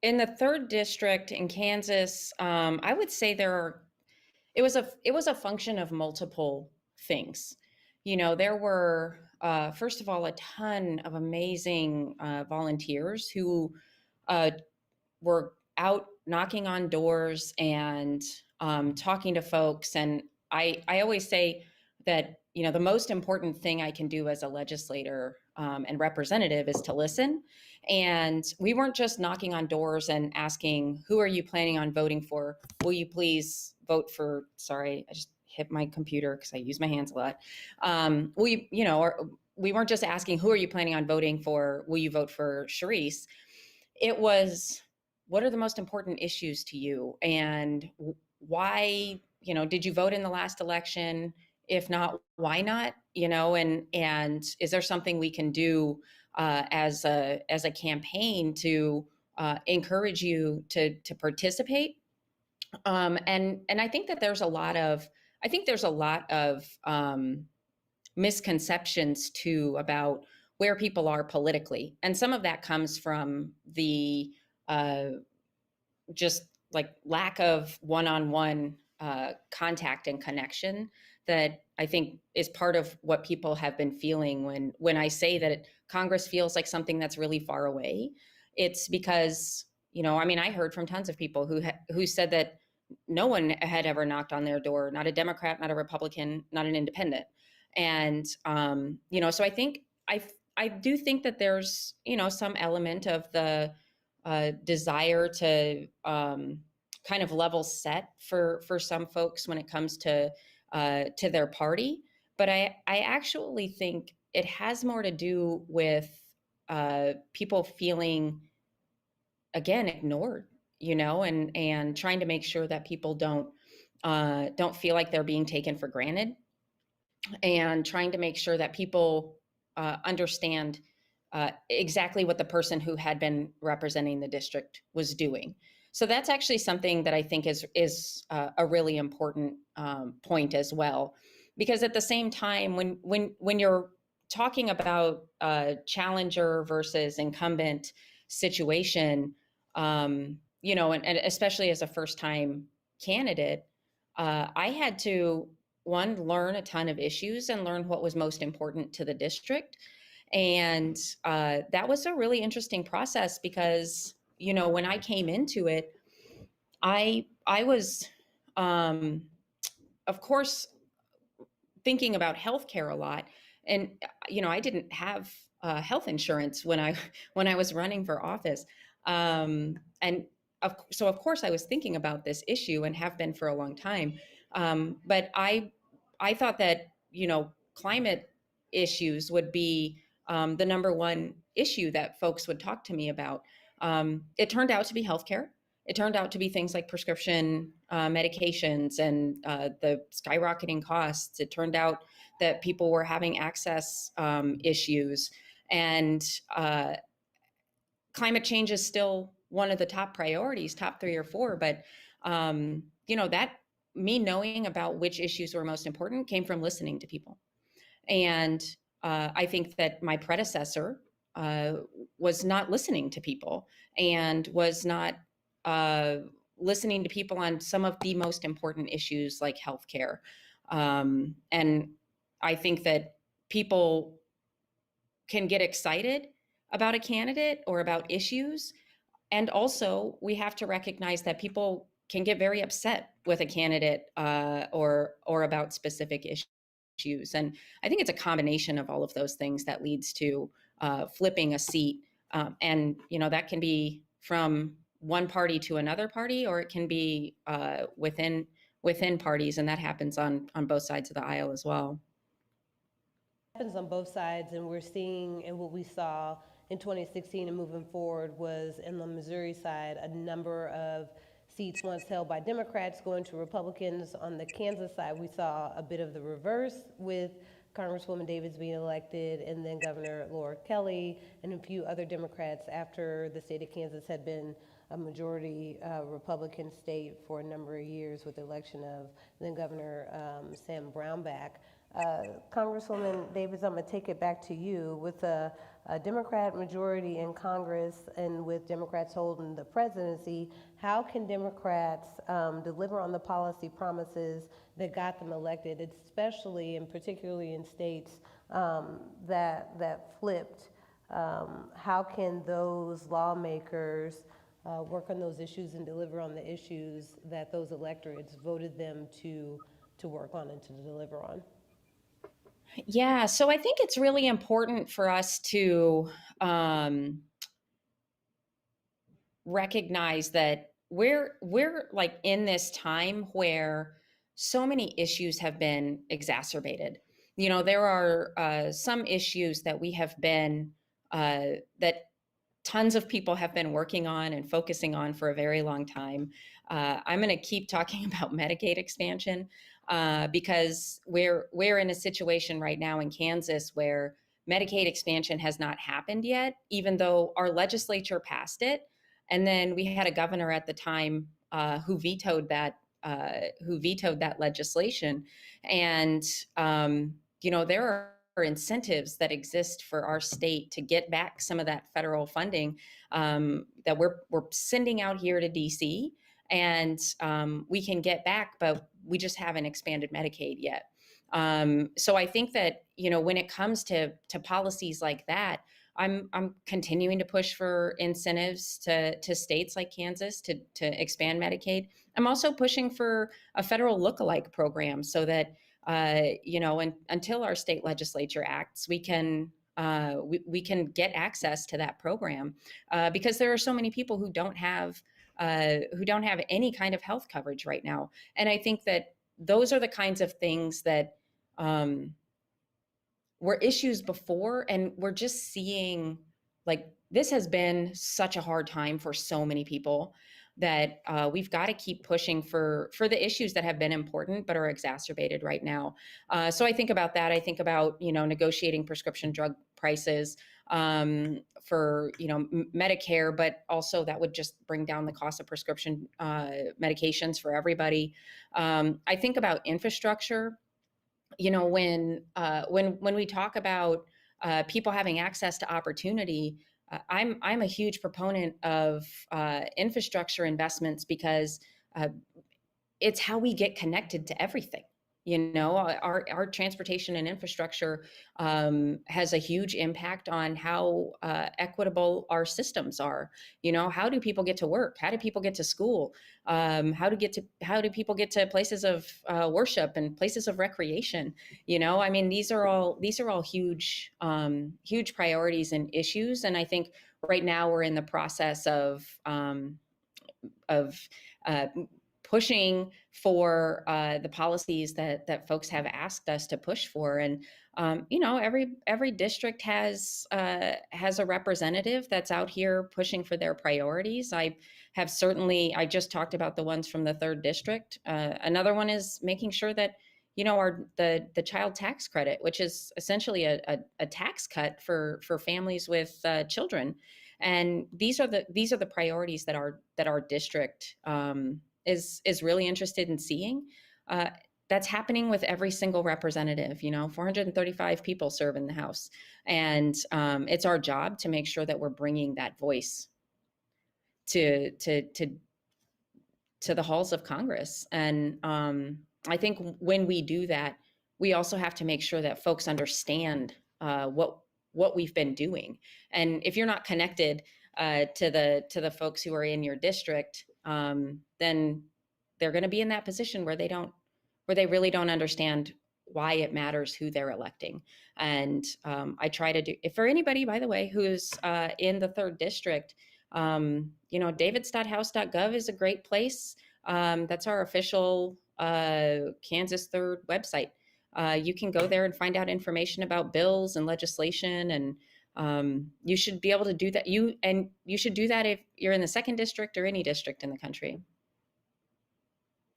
in the 3rd district in Kansas, I would say it was a function of multiple things. You know, there were, first of all, a ton of amazing volunteers who were out knocking on doors and talking to folks. And I always say that, you know, the most important thing I can do as a legislator and representative is to listen. And we weren't just knocking on doors and asking, who are you planning on voting for? Will you please vote for, sorry, I just hit my computer because I use my hands a lot. We weren't just asking, who are you planning on voting for? Will you vote for Sharice? It was, what are the most important issues to you? And why, you know, did you vote in the last election? If not, why not? You know, and is there something we can do as a campaign to encourage you to participate? And I think that there's a lot of misconceptions too about where people are politically, and some of that comes from the just like lack of one-on-one contact and connection that I think is part of what people have been feeling when I say that Congress feels like something that's really far away. It's because, you know, I mean, I heard from tons of people who said that no one had ever knocked on their door, not a Democrat, not a Republican, not an independent. And, you know, so I think, I do think that there's, you know, some element of the desire to kind of level set for some folks when it comes to their party. But I actually think it has more to do with people feeling, again, ignored, you know, and trying to make sure that people don't feel like they're being taken for granted, and trying to make sure that people understand exactly what the person who had been representing the district was doing. So that's actually something that I think is a really important point as well, because at the same time, when you're talking about challenger versus incumbent situation, you know, and especially as a first-time candidate, I had to, one, learn a ton of issues and learn what was most important to the district. And that was a really interesting process because, you know, when I came into it, I was, of course, thinking about healthcare a lot. And, you know, I didn't have health insurance when I was running for office. So of course I was thinking about this issue and have been for a long time. But I thought that, you know, climate issues would be the number one issue that folks would talk to me about. It turned out to be healthcare. It turned out to be things like prescription medications and the skyrocketing costs. It turned out that people were having access issues, and climate change is still one of the top priorities, top 3 or 4. But that me knowing about which issues were most important came from listening to people. And I think that my predecessor was not listening to people and was not listening to people on some of the most important issues like healthcare. And I think that people can get excited about a candidate or about issues. And also, we have to recognize that people can get very upset with a candidate or about specific issues. And I think it's a combination of all of those things that leads to flipping a seat. And that can be from one party to another party, or it can be within parties, and that happens on both sides of the aisle as well. Happens on both sides, and we're seeing, and what we saw in 2016 and moving forward was in the Missouri side, a number of seats once held by Democrats going to Republicans. On the Kansas side, we saw a bit of the reverse with Congresswoman Davids being elected, and then Governor Laura Kelly and a few other Democrats after the state of Kansas had been a majority Republican state for a number of years with the election of then Governor Sam Brownback. Congresswoman Davids, I'm going to take it back to you. With a Democrat majority in Congress and with Democrats holding the presidency, how can Democrats deliver on the policy promises that got them elected, especially and particularly in states that flipped? How can those lawmakers work on those issues and deliver on the issues that those electorates voted them to work on and to deliver on? Yeah, so I think it's really important for us to recognize that we're like in this time where so many issues have been exacerbated. There are some issues that we have been that tons of people have been working on and focusing on for a very long time. I'm going to keep talking about Medicaid expansion. Because we're in a situation right now in Kansas where Medicaid expansion has not happened yet, even though our legislature passed it. And then we had a governor at the time who vetoed that legislation. And there are incentives that exist for our state to get back some of that federal funding that we're sending out here to DC. And we can get back, but we just haven't expanded Medicaid yet. So I think that, when it comes to policies like that, I'm continuing to push for incentives to states like Kansas to expand Medicaid. I'm also pushing for a federal lookalike program so that, until our state legislature acts, we can get access to that program because there are so many people who don't have any kind of health coverage right now. And I think that those are the kinds of things that were issues before, and we're just seeing, like, this has been such a hard time for so many people that we've got to keep pushing for the issues that have been important but are exacerbated right now. So I think about that. I think about, negotiating prescription drug prices for, Medicare, but also that would just bring down the cost of prescription medications for everybody. I think about infrastructure. When we talk about people having access to opportunity, I'm a huge proponent of infrastructure investments because it's how we get connected to everything. Our transportation and infrastructure has a huge impact on how equitable our systems are. How do people get to work? How do people get to school? How do people get to places of worship and places of recreation? These are all huge priorities and issues. And I think right now we're in the process of pushing for the policies that folks have asked us to push for. And every district has a representative that's out here pushing for their priorities. I just talked about the ones from the 3rd district. Another one is making sure that the child tax credit, which is essentially a tax cut for families with children. And these are the priorities that our district is really interested in seeing. That's happening with every single representative. 435 people serve in the House, and it's our job to make sure that we're bringing that voice to the halls of Congress. And I think when we do that, we also have to make sure that folks understand what we've been doing. And if you're not connected to the folks who are in your district, then they're going to be in that position where they really don't understand why it matters who they're electing. And I try to do, if for anybody, by the way, who's in the 3rd district, davids.house.gov is a great place. That's our official Kansas 3rd website. You can go there and find out information about bills and legislation, and you should be able to do that. You should do that if you're in the 2nd district or any district in the country.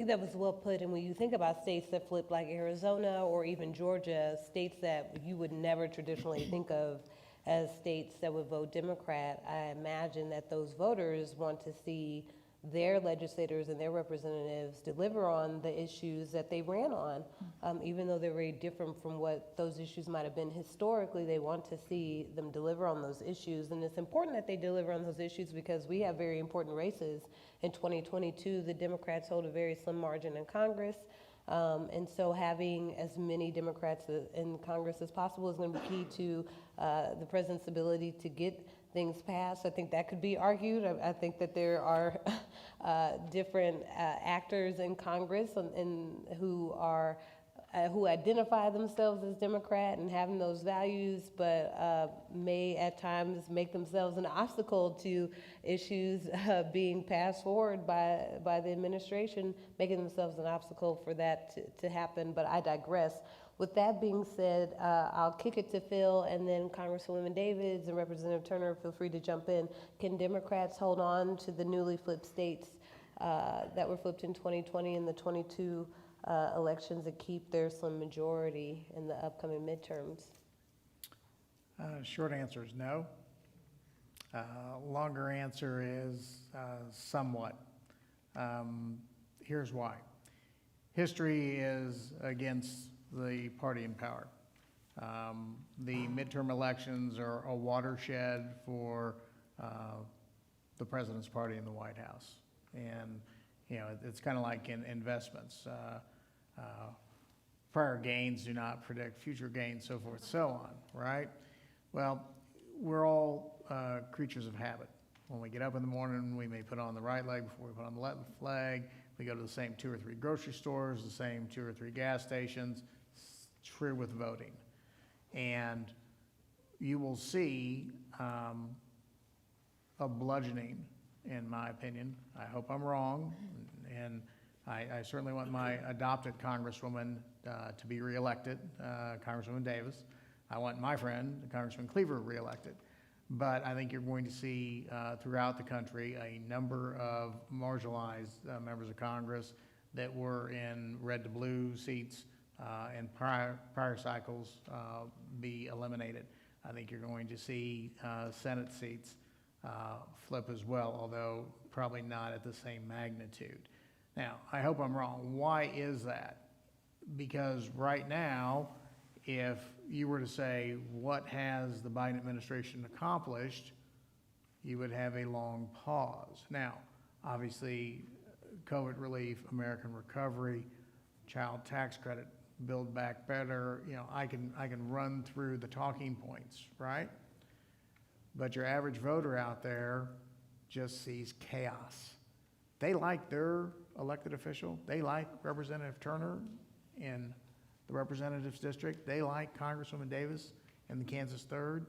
I think that was well put. And when you think about states that flip like Arizona or even Georgia, states that you would never traditionally think of as states that would vote Democrat, I imagine that those voters want to see their legislators and their representatives deliver on the issues that they ran on. Even though they're very different from what those issues might have been historically, they want to see them deliver on those issues. And it's important that they deliver on those issues because we have very important races. In 2022, the Democrats hold a very slim margin in Congress. And so having as many Democrats in Congress as possible is going to be key to the president's ability to get things passed. I think that could be argued. I think that there are different actors in Congress who identify themselves as Democrat and having those values, but may at times make themselves an obstacle to issues being passed forward by the administration, making themselves an obstacle for that to happen. But I digress. With that being said, I'll kick it to Phil, and then Congresswoman Davids and Representative Turner, feel free to jump in. Can Democrats hold on to the newly flipped states that were flipped in 2020 and the 22 elections and keep their slim majority in the upcoming midterms? Short answer is no. Longer answer is somewhat. Here's why. History is against the party in power. The midterm elections are a watershed for the president's party in the White House. And, it's kind of like in investments. Prior gains do not predict future gains, so forth, so on, right? Well, we're all creatures of habit. When we get up in the morning, we may put on the right leg before we put on the left leg. We go to the same 2 or 3 grocery stores, the same 2 or 3 gas stations. It's true with voting. And you will see a bludgeoning, in my opinion. I hope I'm wrong. And I certainly want my adopted Congresswoman to be reelected, Congresswoman Davis. I want my friend, Congressman Cleaver, reelected. But I think you're going to see throughout the country a number of marginalized members of Congress that were in red to blue seats and prior cycles be eliminated. I think you're going to see Senate seats flip as well, although probably not at the same magnitude. Now, I hope I'm wrong. Why is that? Because right now, if you were to say, what has the Biden administration accomplished, you would have a long pause. Now, obviously, COVID relief, American recovery, child tax credit, Build Back Better, I can run through the talking points, right? But your average voter out there just sees chaos. They like their elected official. They like Representative Turner in the representatives district. They like Congresswoman Davis in the Kansas 3rd.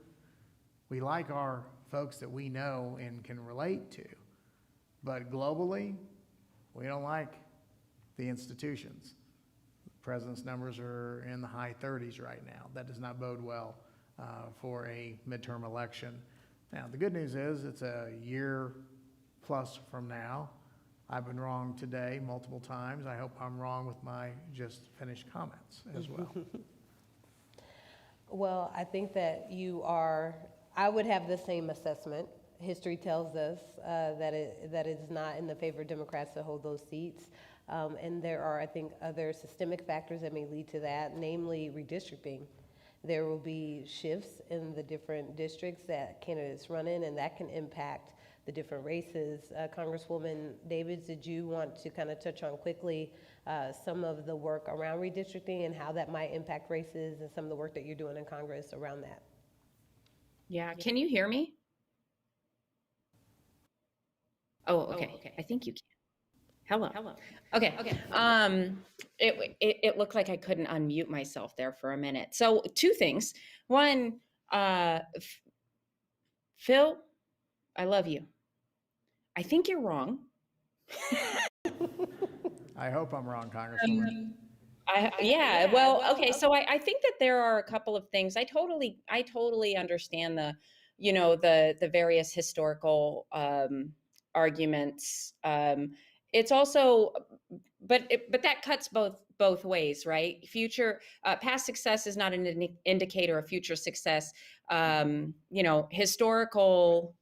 We like our folks that we know and can relate to. But globally, we don't like the institutions. The president's numbers are in the high 30s right now. That does not bode well for a midterm election. Now, the good news is it's a year plus from now. I've been wrong today multiple times. I hope I'm wrong with my just finished comments as well. Well, I think that I would have the same assessment. History tells us that it's not in the favor of Democrats to hold those seats. And there are, I think, other systemic factors that may lead to that, namely redistricting. There will be shifts in the different districts that candidates run in, and that can impact the different races. Congresswoman Davids, did you want to kind of touch on quickly some of the work around redistricting and how that might impact races and some of the work that you're doing in Congress around that? Yeah, can you hear me? Oh, okay. I think you can. Hello. Okay. It looked like I couldn't unmute myself there for a minute. So 2 things. One, Phil, I love you. I think you're wrong. I hope I'm wrong, Congresswoman. Okay. So I think that there are a couple of things. I totally understand the various historical arguments. It's also, but that cuts both ways, right? Past success is not an indicator of future success. Historical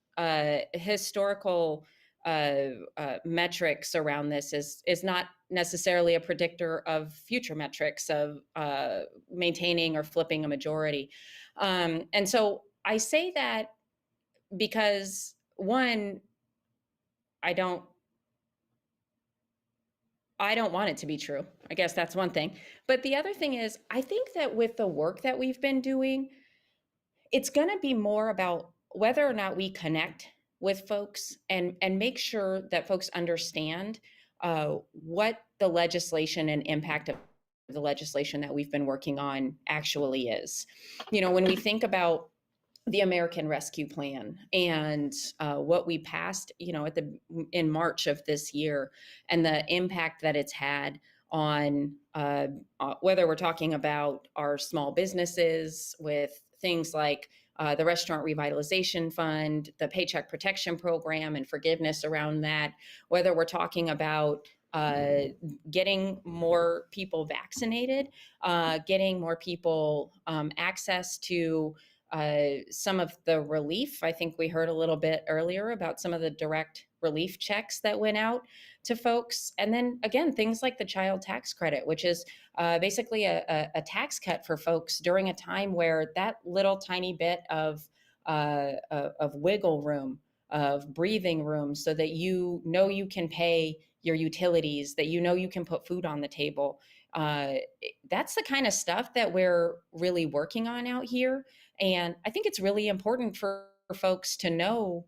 metrics around this is not necessarily a predictor of future metrics of maintaining or flipping a majority. And so I say that because, one, I don't want it to be true. I guess that's one thing. But the other thing is, I think that with the work that we've been doing, it's going to be more about whether or not we connect with folks and make sure that folks understand what the legislation and impact of the legislation that we've been working on actually is. When we think about the American Rescue Plan and what we passed, in March of this year, and the impact that it's had on whether we're talking about our small businesses with things like the Restaurant Revitalization Fund, the Paycheck Protection Program and forgiveness around that, whether we're talking about getting more people vaccinated, getting more people access to some of the relief. I think we heard a little bit earlier about some of the direct relief checks that went out to folks. And then again, things like the child tax credit, which is basically a tax cut for folks during a time where that little tiny bit of wiggle room, of breathing room, so that you can pay your utilities, that you can put food on the table. That's the kind of stuff that we're really working on out here. And I think it's really important for folks to know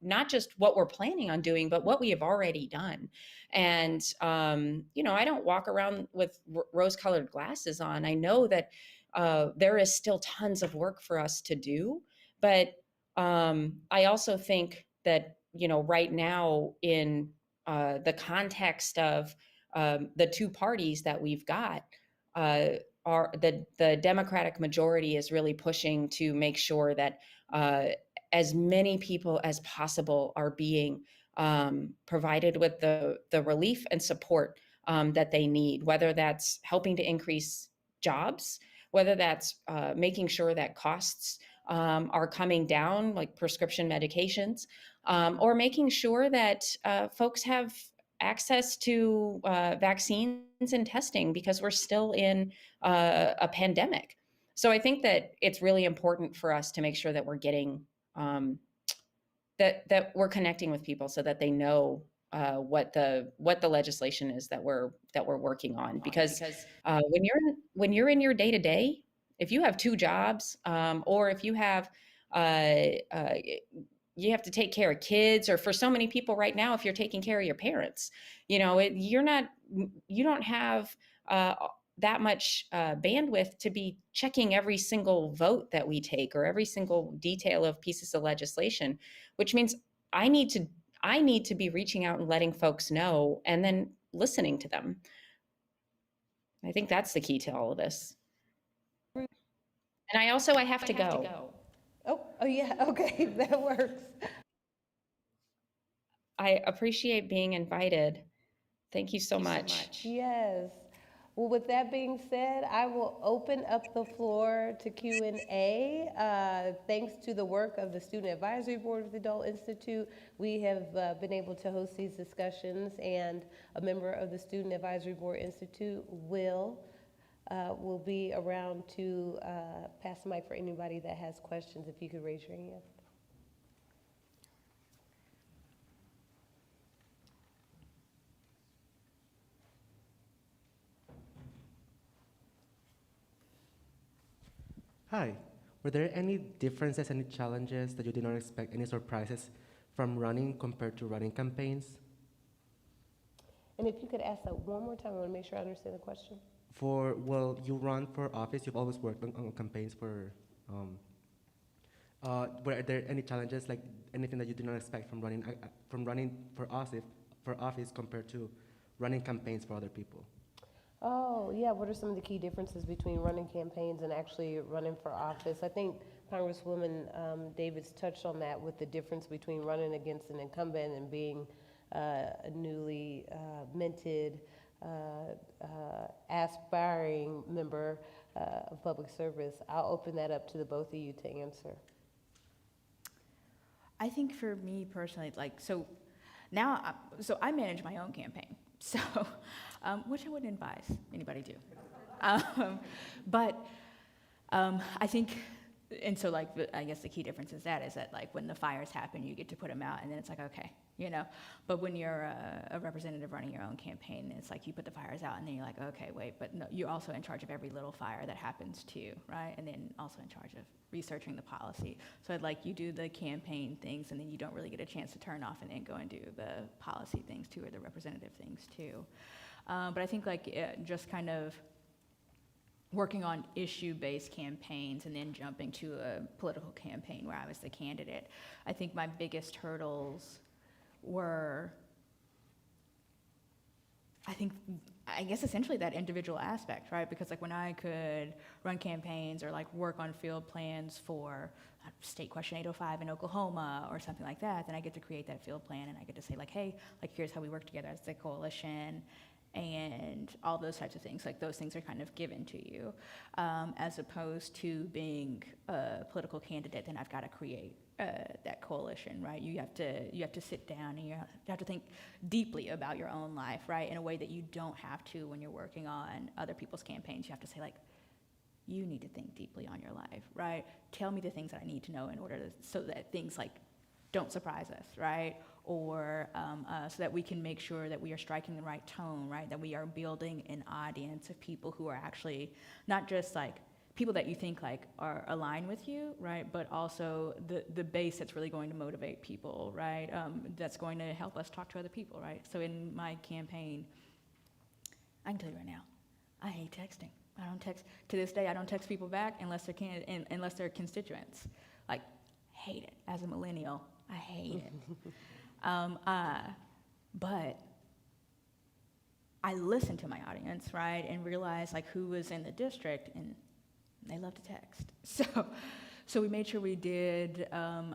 not just what we're planning on doing, but what we have already done. And, I don't walk around with rose-colored glasses on. I know that there is still tons of work for us to do. But I also think that, right now in the context of the 2 parties that we've got, the Democratic majority is really pushing to make sure that as many people as possible are being provided with the relief and support that they need, whether that's helping to increase jobs, whether that's making sure that costs are coming down, like prescription medications, or making sure that folks have access to vaccines and testing, because we're still in a pandemic. So I think that it's really important for us to make sure that we're getting that we're connecting with people so that they know what the legislation is that we're working on. Because when you're in your day to day, if you have 2 jobs, or if you have you have to take care of kids, or for so many people right now, if you're taking care of your parents, you don't have that much bandwidth to be checking every single vote that we take or every single detail of pieces of legislation, which means I need to be reaching out and letting folks know, and then listening to them. I think that's the key to all of this. And I have to go. Oh yeah, okay, that works. I appreciate being invited. Thank you so much. Yes. Well, with that being said, I will open up the floor to Q&A. Thanks to the work of the Student Advisory Board of the Dole Institute, we have been able to host these discussions, and a member of the Student Advisory Board Institute will be around to pass the mic for anybody that has questions. If you could raise your hand. Hi. Were there any differences, any challenges that you did not expect, any surprises from running compared to running campaigns? And if you could ask that one more time, I want to make sure I understand the question. Well, you run for office, you've always worked on campaigns for, were there any challenges, like anything that you did not expect from running for office compared to running campaigns for other people? Oh, yeah, what are some of the key differences between running campaigns and actually running for office? I think Congresswoman Davids touched on that with the difference between running against an incumbent and being a newly minted, aspiring member of public service. I'll open that up to the both of you to answer. I think for me personally, so I manage my own campaign. So, which I wouldn't advise anybody do. But I think, and so I guess the key difference is that when the fires happen, you get to put them out, and then it's like, okay, But when you're a representative running your own campaign, it's like you put the fires out, and then you're like, okay, wait, but no, you're also in charge of every little fire that happens too, right? And then also in charge of researching the policy. So you do the campaign things, and then you don't really get a chance to turn off and then go and do the policy things too, or the representative things too. But I think just kind of working on issue-based campaigns and then jumping to a political campaign where I was the candidate, I think my biggest hurdles were, I guess essentially that individual aspect, right? Because when I could run campaigns or work on field plans for State Question 805 in Oklahoma or something like that, then I get to create that field plan, and I get to say hey, here's how we work together as the coalition, and all those types of things. Those things are kind of given to you, as opposed to being a political candidate. Then I've got to create that coalition, right? You have to sit down, and you have to think deeply about your own life, right? In a way that you don't have to when you're working on other people's campaigns. You have to say you need to think deeply on your life, right? Tell me the things that I need to know in order so that things don't surprise us, right? Or so that we can make sure that we are striking the right tone, right? That we are building an audience of people who are actually not just people that you think are aligned with you, right? But also the base that's really going to motivate people, right? That's going to help us talk to other people, right? So in my campaign, I can tell you right now, I hate texting. I don't text to this day. I don't text people back unless they're constituents. Hate it. As a millennial, I hate it. But I listen to my audience, right, and realize who was in the district, and they love to text. So we made sure we did a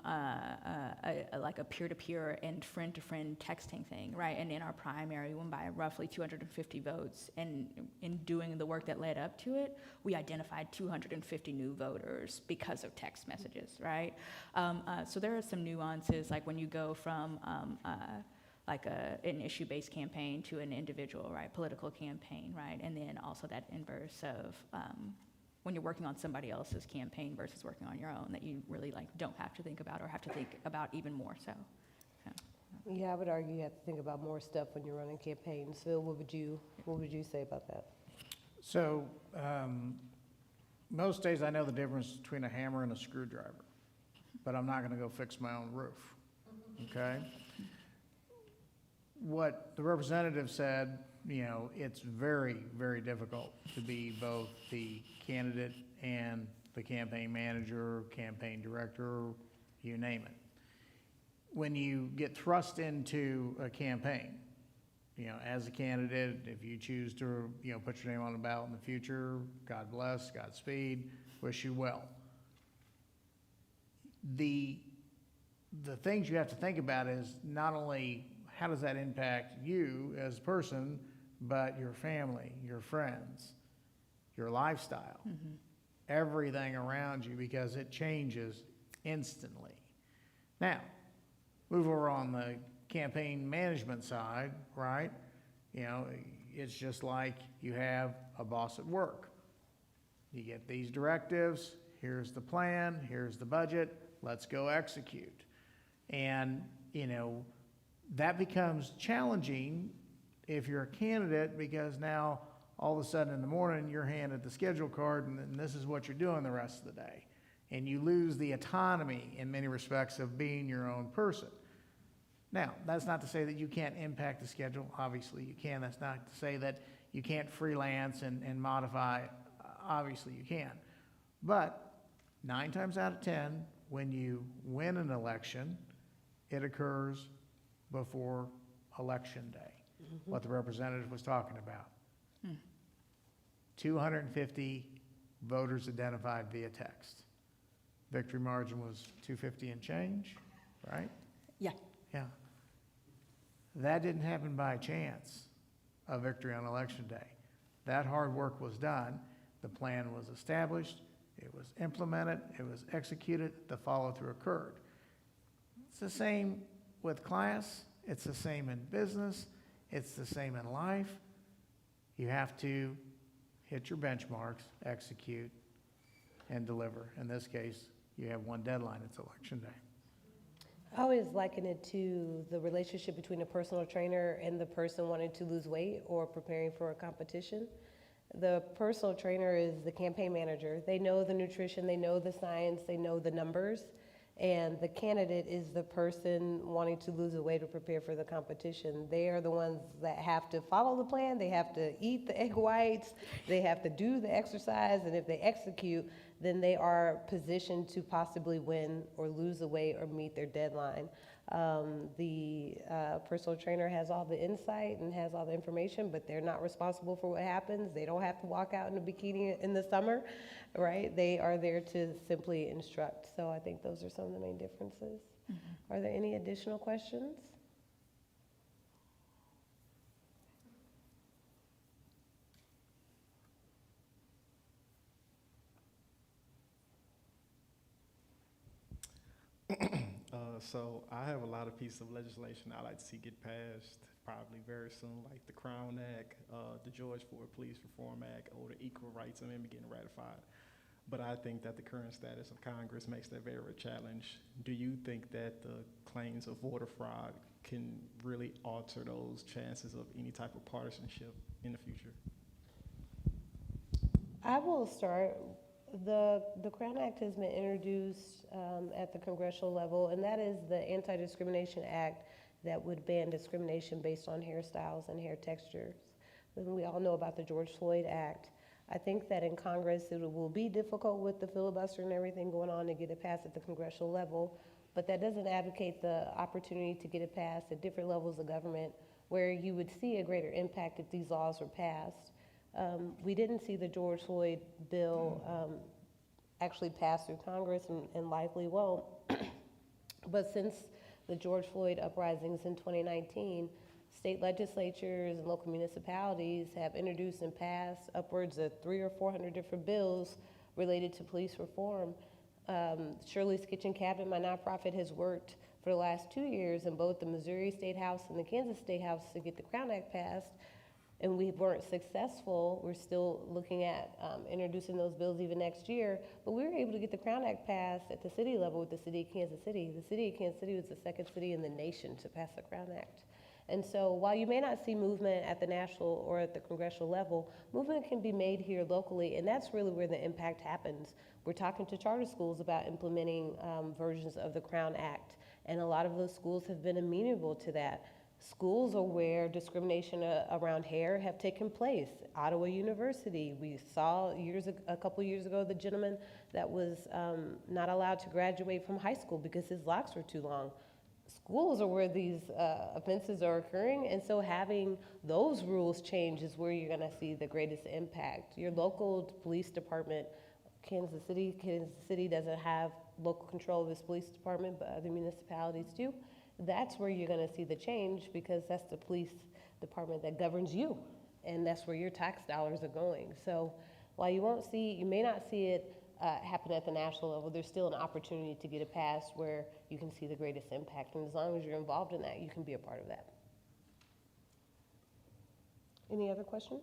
peer-to-peer and friend-to-friend texting thing, right? And in our primary, we won by roughly 250 votes. And in doing the work that led up to it, we identified 250 new voters because of text messages, right? So there are some nuances, when you go from an issue-based campaign to an individual, right, political campaign, right? And then also that inverse of when you're working on somebody else's campaign versus working on your own, that you really don't have to think about or have to think about even more so. Yeah, I would argue you have to think about more stuff when you're running campaigns. Phil, what would you say about that? So most days I know the difference between a hammer and a screwdriver, but I'm not going to go fix my own roof, okay? What the representative said, it's very, very difficult to be both the candidate and the campaign manager, campaign director, you name it. When you get thrust into a campaign, as a candidate, if you choose to, put your name on the ballot in the future, God bless, Godspeed, wish you well. The things you have to think about is not only how does that impact you as a person, but your family, your friends, your lifestyle, everything around you, because it changes instantly. Now, move over on the campaign management side, right? It's just like you have a boss at work. You get these directives, here's the plan, here's the budget, let's go execute. And, that becomes challenging if you're a candidate, because now all of a sudden in the morning you're handed the schedule card and this is what you're doing the rest of the day. And you lose the autonomy in many respects of being your own person. Now, that's not to say that you can't impact the schedule. Obviously you can. That's not to say that you can't freelance and modify. Obviously you can. But 9 times out of 10, when you win an election, it occurs before Election Day, what the representative was talking about. 250 voters identified via text. Victory margin was 250 and change, right? Yeah. Yeah. That didn't happen by chance, a victory on Election Day. That hard work was done. The plan was established. It was implemented. It was executed. The follow-through occurred. It's the same with class. It's the same in business. It's the same in life. You have to hit your benchmarks, execute, and deliver. In this case, you have one deadline. It's Election Day. I always liken it to the relationship between a personal trainer and the person wanting to lose weight or preparing for a competition. The personal trainer is the campaign manager. They know the nutrition, they know the science, they know the numbers. And the candidate is the person wanting to lose the weight or prepare for the competition. They are the ones that have to follow the plan, they have to eat the egg whites, they have to do the exercise, and if they execute, then they are positioned to possibly win or lose the weight or meet their deadline. The personal trainer has all the insight and has all the information, but they're not responsible for what happens. They don't have to walk out in a bikini in the summer, right? They are there to simply instruct. So I think those are some of the main differences. Are there any additional questions? So I have a lot of pieces of legislation I'd like to see get passed probably very soon, like the Crown Act, the George Floyd Police Reform Act, or the Equal Rights Amendment getting ratified. But I think that the current status of Congress makes that very a challenge. Do you think that the claims of voter fraud can really alter those chances of any type of partisanship in the future? I will start. The Crown Act has been introduced at the congressional level, and that is the Anti-Discrimination Act that would ban discrimination based on hairstyles and hair textures. And we all know about the George Floyd Act. I think that in Congress it will be difficult with the filibuster and everything going on to get it passed at the congressional level, but that doesn't advocate the opportunity to get it passed at different levels of government where you would see a greater impact if these laws were passed. We didn't see the George Floyd bill actually pass through Congress and likely won't. But since the George Floyd uprisings in 2019, state legislatures and local municipalities have introduced and passed upwards of 300 or 400 different bills related to police reform. Shirley's Kitchen Cabinet, my nonprofit, has worked for the last 2 years in both the Missouri State House and the Kansas State House to get the Crown Act passed. And we weren't successful. We're still looking at introducing those bills even next year. But we were able to get the Crown Act passed at the city level with the city of Kansas City. The city of Kansas City was the second city in the nation to pass the Crown Act. And so while you may not see movement at the national or at the congressional level, movement can be made here locally, and that's really where the impact happens. We're talking to charter schools about implementing versions of the Crown Act, and a lot of those schools have been amenable to that. Schools are where discrimination around hair have taken place. Ottawa University, we saw a couple years ago, the gentleman that was not allowed to graduate from high school because his locks were too long. schools are where these offenses are occurring, and so having those rules change is where you're gonna see the greatest impact. Your local police department, Kansas City doesn't have local control of its police department, but other municipalities do. That's where you're gonna see the change, because that's the police department that governs you, and that's where your tax dollars are going. So while you may not see it happen at the national level, there's still an opportunity to get it passed where you can see the greatest impact. And as long as you're involved in that, you can be a part of that. Any other questions?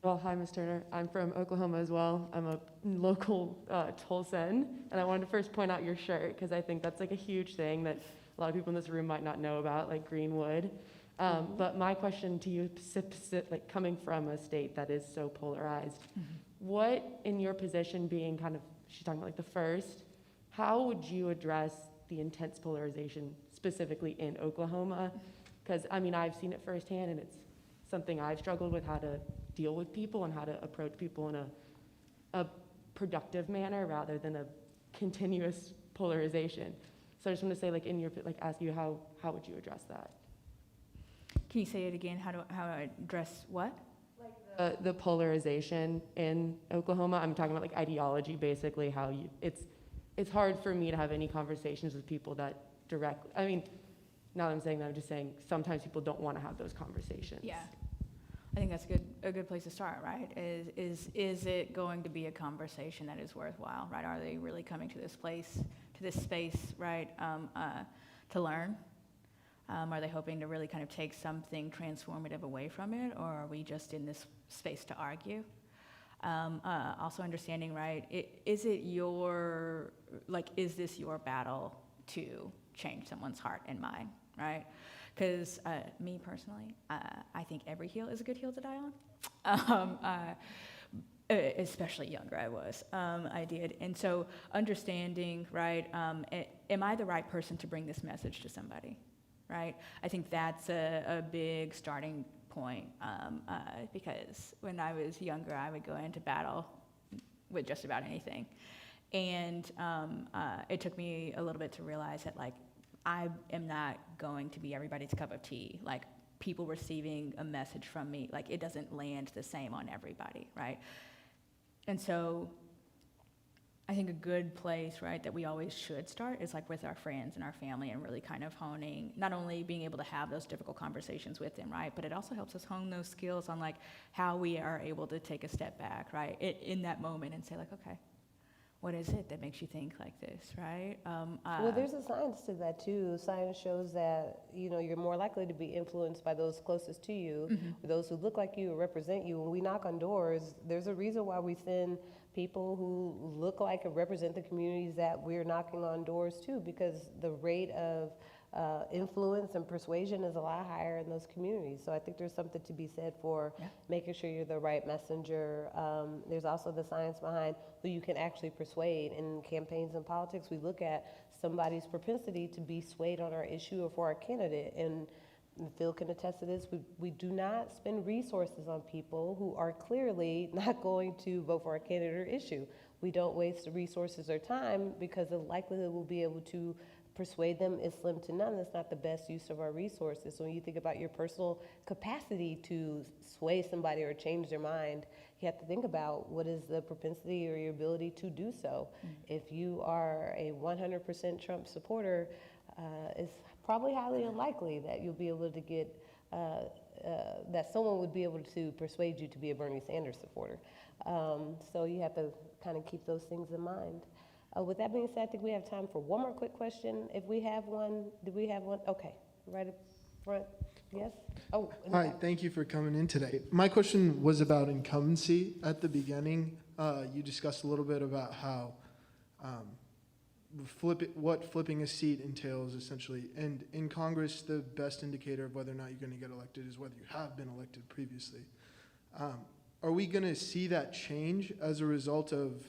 Well, hi, Ms. Turner. I'm from Oklahoma as well. I'm a local Tulsan, and I wanted to first point out your shirt because I think that's like a huge thing that a lot of people in this room might not know about, like Greenwood. But my question to you, like coming from a state that is so polarized, what in your position being kind of, she's talking about like the first, how would you address the intense polarization specifically in Oklahoma? Because I mean, I've seen it firsthand, and it's something I've struggled with, how to deal with people and how to approach people in a productive manner rather than a continuous polarization. So I just want to say, like, ask you how would you address that? Can you say it again? How I address what? The polarization in Oklahoma. I'm talking about like ideology, basically. It's hard for me to have any conversations with people that directly. I mean, now that I'm saying that, I'm just saying sometimes people don't want to have those conversations. Yeah, I think that's a good place to start, right? Is it going to be a conversation that is worthwhile, right? Are they really coming to this place, to this space, right, to learn? Are they hoping to really kind of take something transformative away from it, or are we just in this space to argue? Also understanding, right, is this your battle to change someone's heart and mind, right? Because me personally, I think every heel is a good heel to die on. Especially younger I did. And so understanding, right, am I the right person to bring this message to somebody? Right? I think that's a big starting point, because when I was younger, I would go into battle with just about anything. And it took me a little bit to realize that, like, I am not going to be everybody's cup of tea. Like, people receiving a message from me, like, it doesn't land the same on everybody, right? And so I think a good place, right, that we always should start is like with our friends and our family, and really kind of honing, not only being able to have those difficult conversations with them, right, but it also helps us hone those skills on like how we are able to take a step back, right, in that moment and say like, okay, what is it that makes you think like this, right? Well, there's a science to that too. Science shows that, you know, you're more likely to be influenced by those closest to you, or those who look like you or represent you. When we knock on doors, there's a reason why we send people who look like and represent the communities that we're knocking on doors to, because the rate of influence and persuasion is a lot higher in those communities. So I think there's something to be said for making sure you're the right messenger. There's also the science behind who you can actually persuade. In campaigns and politics, we look at somebody's propensity to be swayed on our issue or for our candidate. And Phil can attest to this, we do not spend resources on people who are clearly not going to vote for our candidate or issue. We don't waste the resources or time, because the likelihood we'll be able to persuade them is slim to none. That's not the best use of our resources. So when you think about your personal capacity to sway somebody or change their mind, you have to think about what is the propensity or your ability to do so. If you are a 100% Trump supporter, it's probably highly unlikely that you'll be able to get, that someone would be able to persuade you to be a Bernie Sanders supporter. So you have to kind of keep those things in mind. With that being said, I think we have time for one more quick question. If we have one, do we have one? Okay, right up front. Yes? Oh. Hi, thank you for coming in today. My question was about incumbency at the beginning. You discussed a little bit about how what flipping a seat entails, essentially. And in Congress, the best indicator of whether or not you're going to get elected is whether you have been elected previously. Are we going to see that change as a result of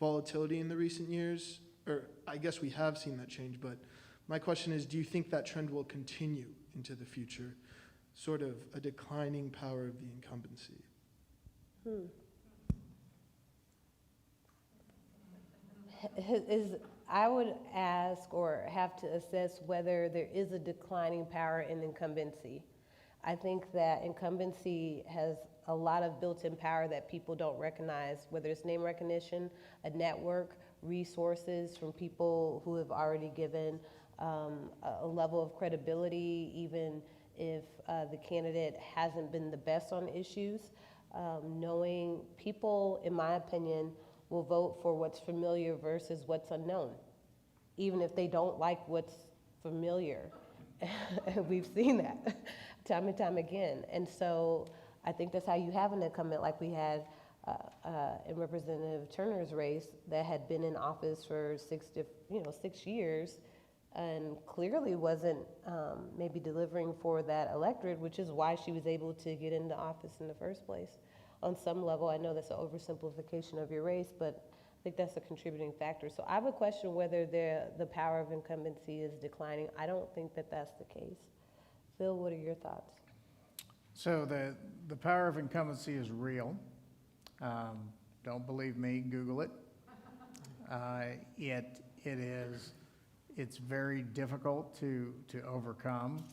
volatility in the recent years? Or I guess we have seen that change, but my question is, do you think that trend will continue into the future, sort of a declining power of the incumbency? I would ask or have to assess whether there is a declining power in incumbency. I think that incumbency has a lot of built-in power that people don't recognize, whether it's name recognition, a network, resources from people who have already given a level of credibility, even if the candidate hasn't been the best on issues. Knowing people, in my opinion, will vote for what's familiar versus what's unknown, even if they don't like what's familiar. We've seen that time and time again. And so I think that's how you have an incumbent like we had in Representative Turner's race that had been in office for 6 years and clearly wasn't maybe delivering for that electorate, which is why she was able to get into office in the first place. On some level, I know that's an oversimplification of your race, but I think that's a contributing factor. So I would question whether the power of incumbency is declining. I don't think that that's the case. Phil, what are your thoughts? So the power of incumbency is real. Don't believe me, Google it. It's very difficult to overcome,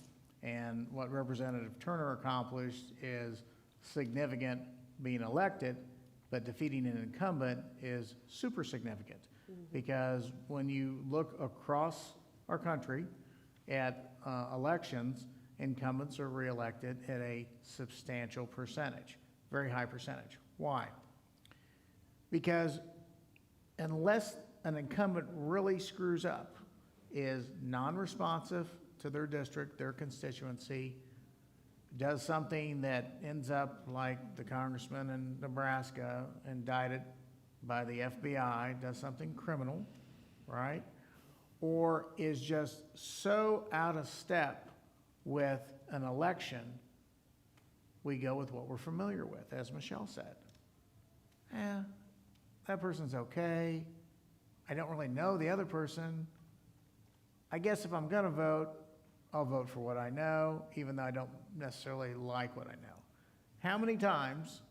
and what Representative Turner accomplished is significant being elected, but defeating an incumbent is super significant. Because when you look across our country at elections, incumbents are reelected at a substantial percentage, very high percentage. Why? Because unless an incumbent really screws up, is non-responsive to their district, their constituency, does something that ends up like the congressman in Nebraska indicted by the FBI, does something criminal, right? Or is just so out of step with an election, we go with what we're familiar with, as Michele said. That person's okay. I don't really know the other person. I guess if I'm gonna vote, I'll vote for what I know, even though I don't necessarily like what I know. How many times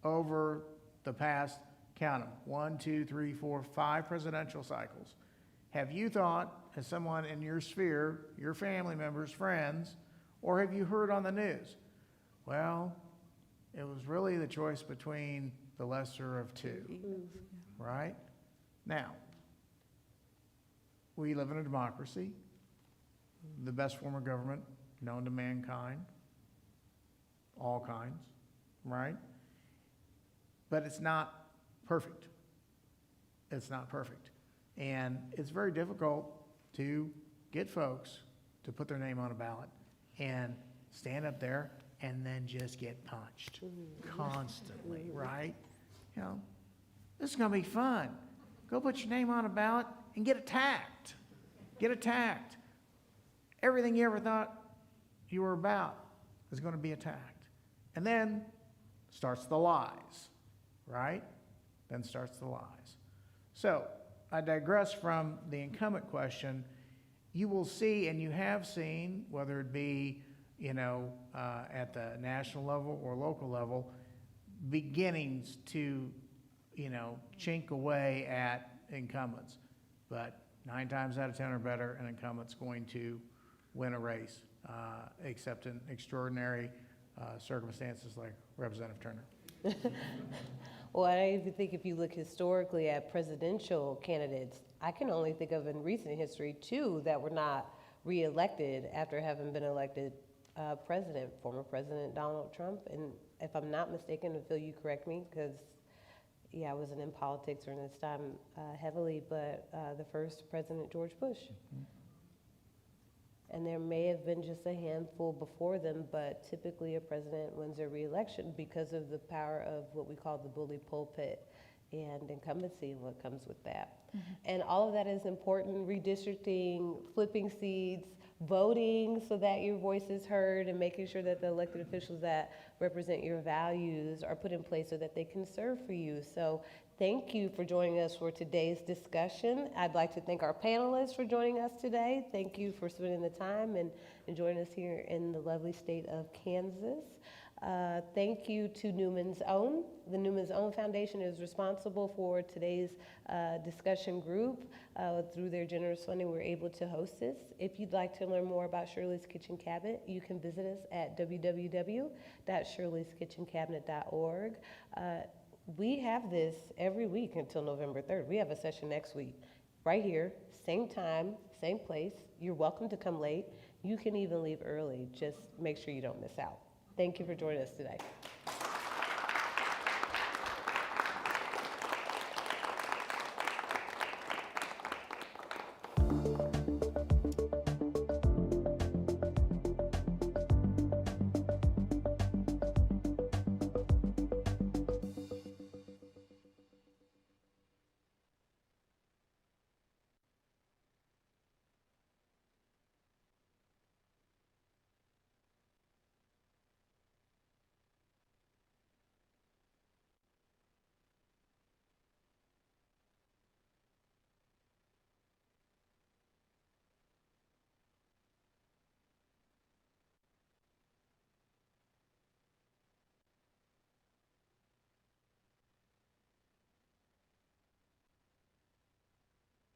over the past, count them, 1, 2, 3, 4, 5 presidential cycles, have you thought, as someone in your sphere, your family members, friends, or have you heard on the news, well, it was really the choice between the lesser of two, right? Now, we live in a democracy, the best form of government known to mankind, all kinds, right? But it's not perfect. It's not perfect. And it's very difficult to get folks to put their name on a ballot and stand up there and then just get punched constantly, right? You know, this is gonna be fun. Go put your name on a ballot and get attacked. Get attacked. Everything you ever thought you were about is gonna be attacked. And then starts the lies, right? Then starts the lies. So I digress from the incumbent question. You will see, and you have seen, whether it be, at the national level or local level, beginnings to, chink away at incumbents. But 9 times out of 10 or better, an incumbent's going to win a race, except in extraordinary circumstances like Representative Turner. Well, I even think if you look historically at presidential candidates, I can only think of in recent history 2 that were not reelected after having been elected president, former President Donald Trump. And if I'm not mistaken, and Phil, you correct me, because I wasn't in politics during this time heavily, but the first President George Bush. And there may have been just a handful before them, but typically a president wins a re-election because of the power of what we call the bully pulpit and incumbency and what comes with that. And all of that is important: redistricting, flipping seats, voting so that your voice is heard, and making sure that the elected officials that represent your values are put in place so that they can serve for you. So thank you for joining us for today's discussion. I'd like to thank our panelists for joining us today. Thank you for spending the time and joining us here in the lovely state of Kansas. Thank you to Newman's Own. The Newman's Own Foundation is responsible for today's discussion group. Through their generous funding, we're able to host this. If you'd like to learn more about Shirley's Kitchen Cabinet, you can visit us at www.shirleyskitchencabinet.org. We have this every week until November 3rd. We have a session next week, right here, same time, same place. You're welcome to come late. You can even leave early. Just make sure you don't miss out. Thank you for joining us today.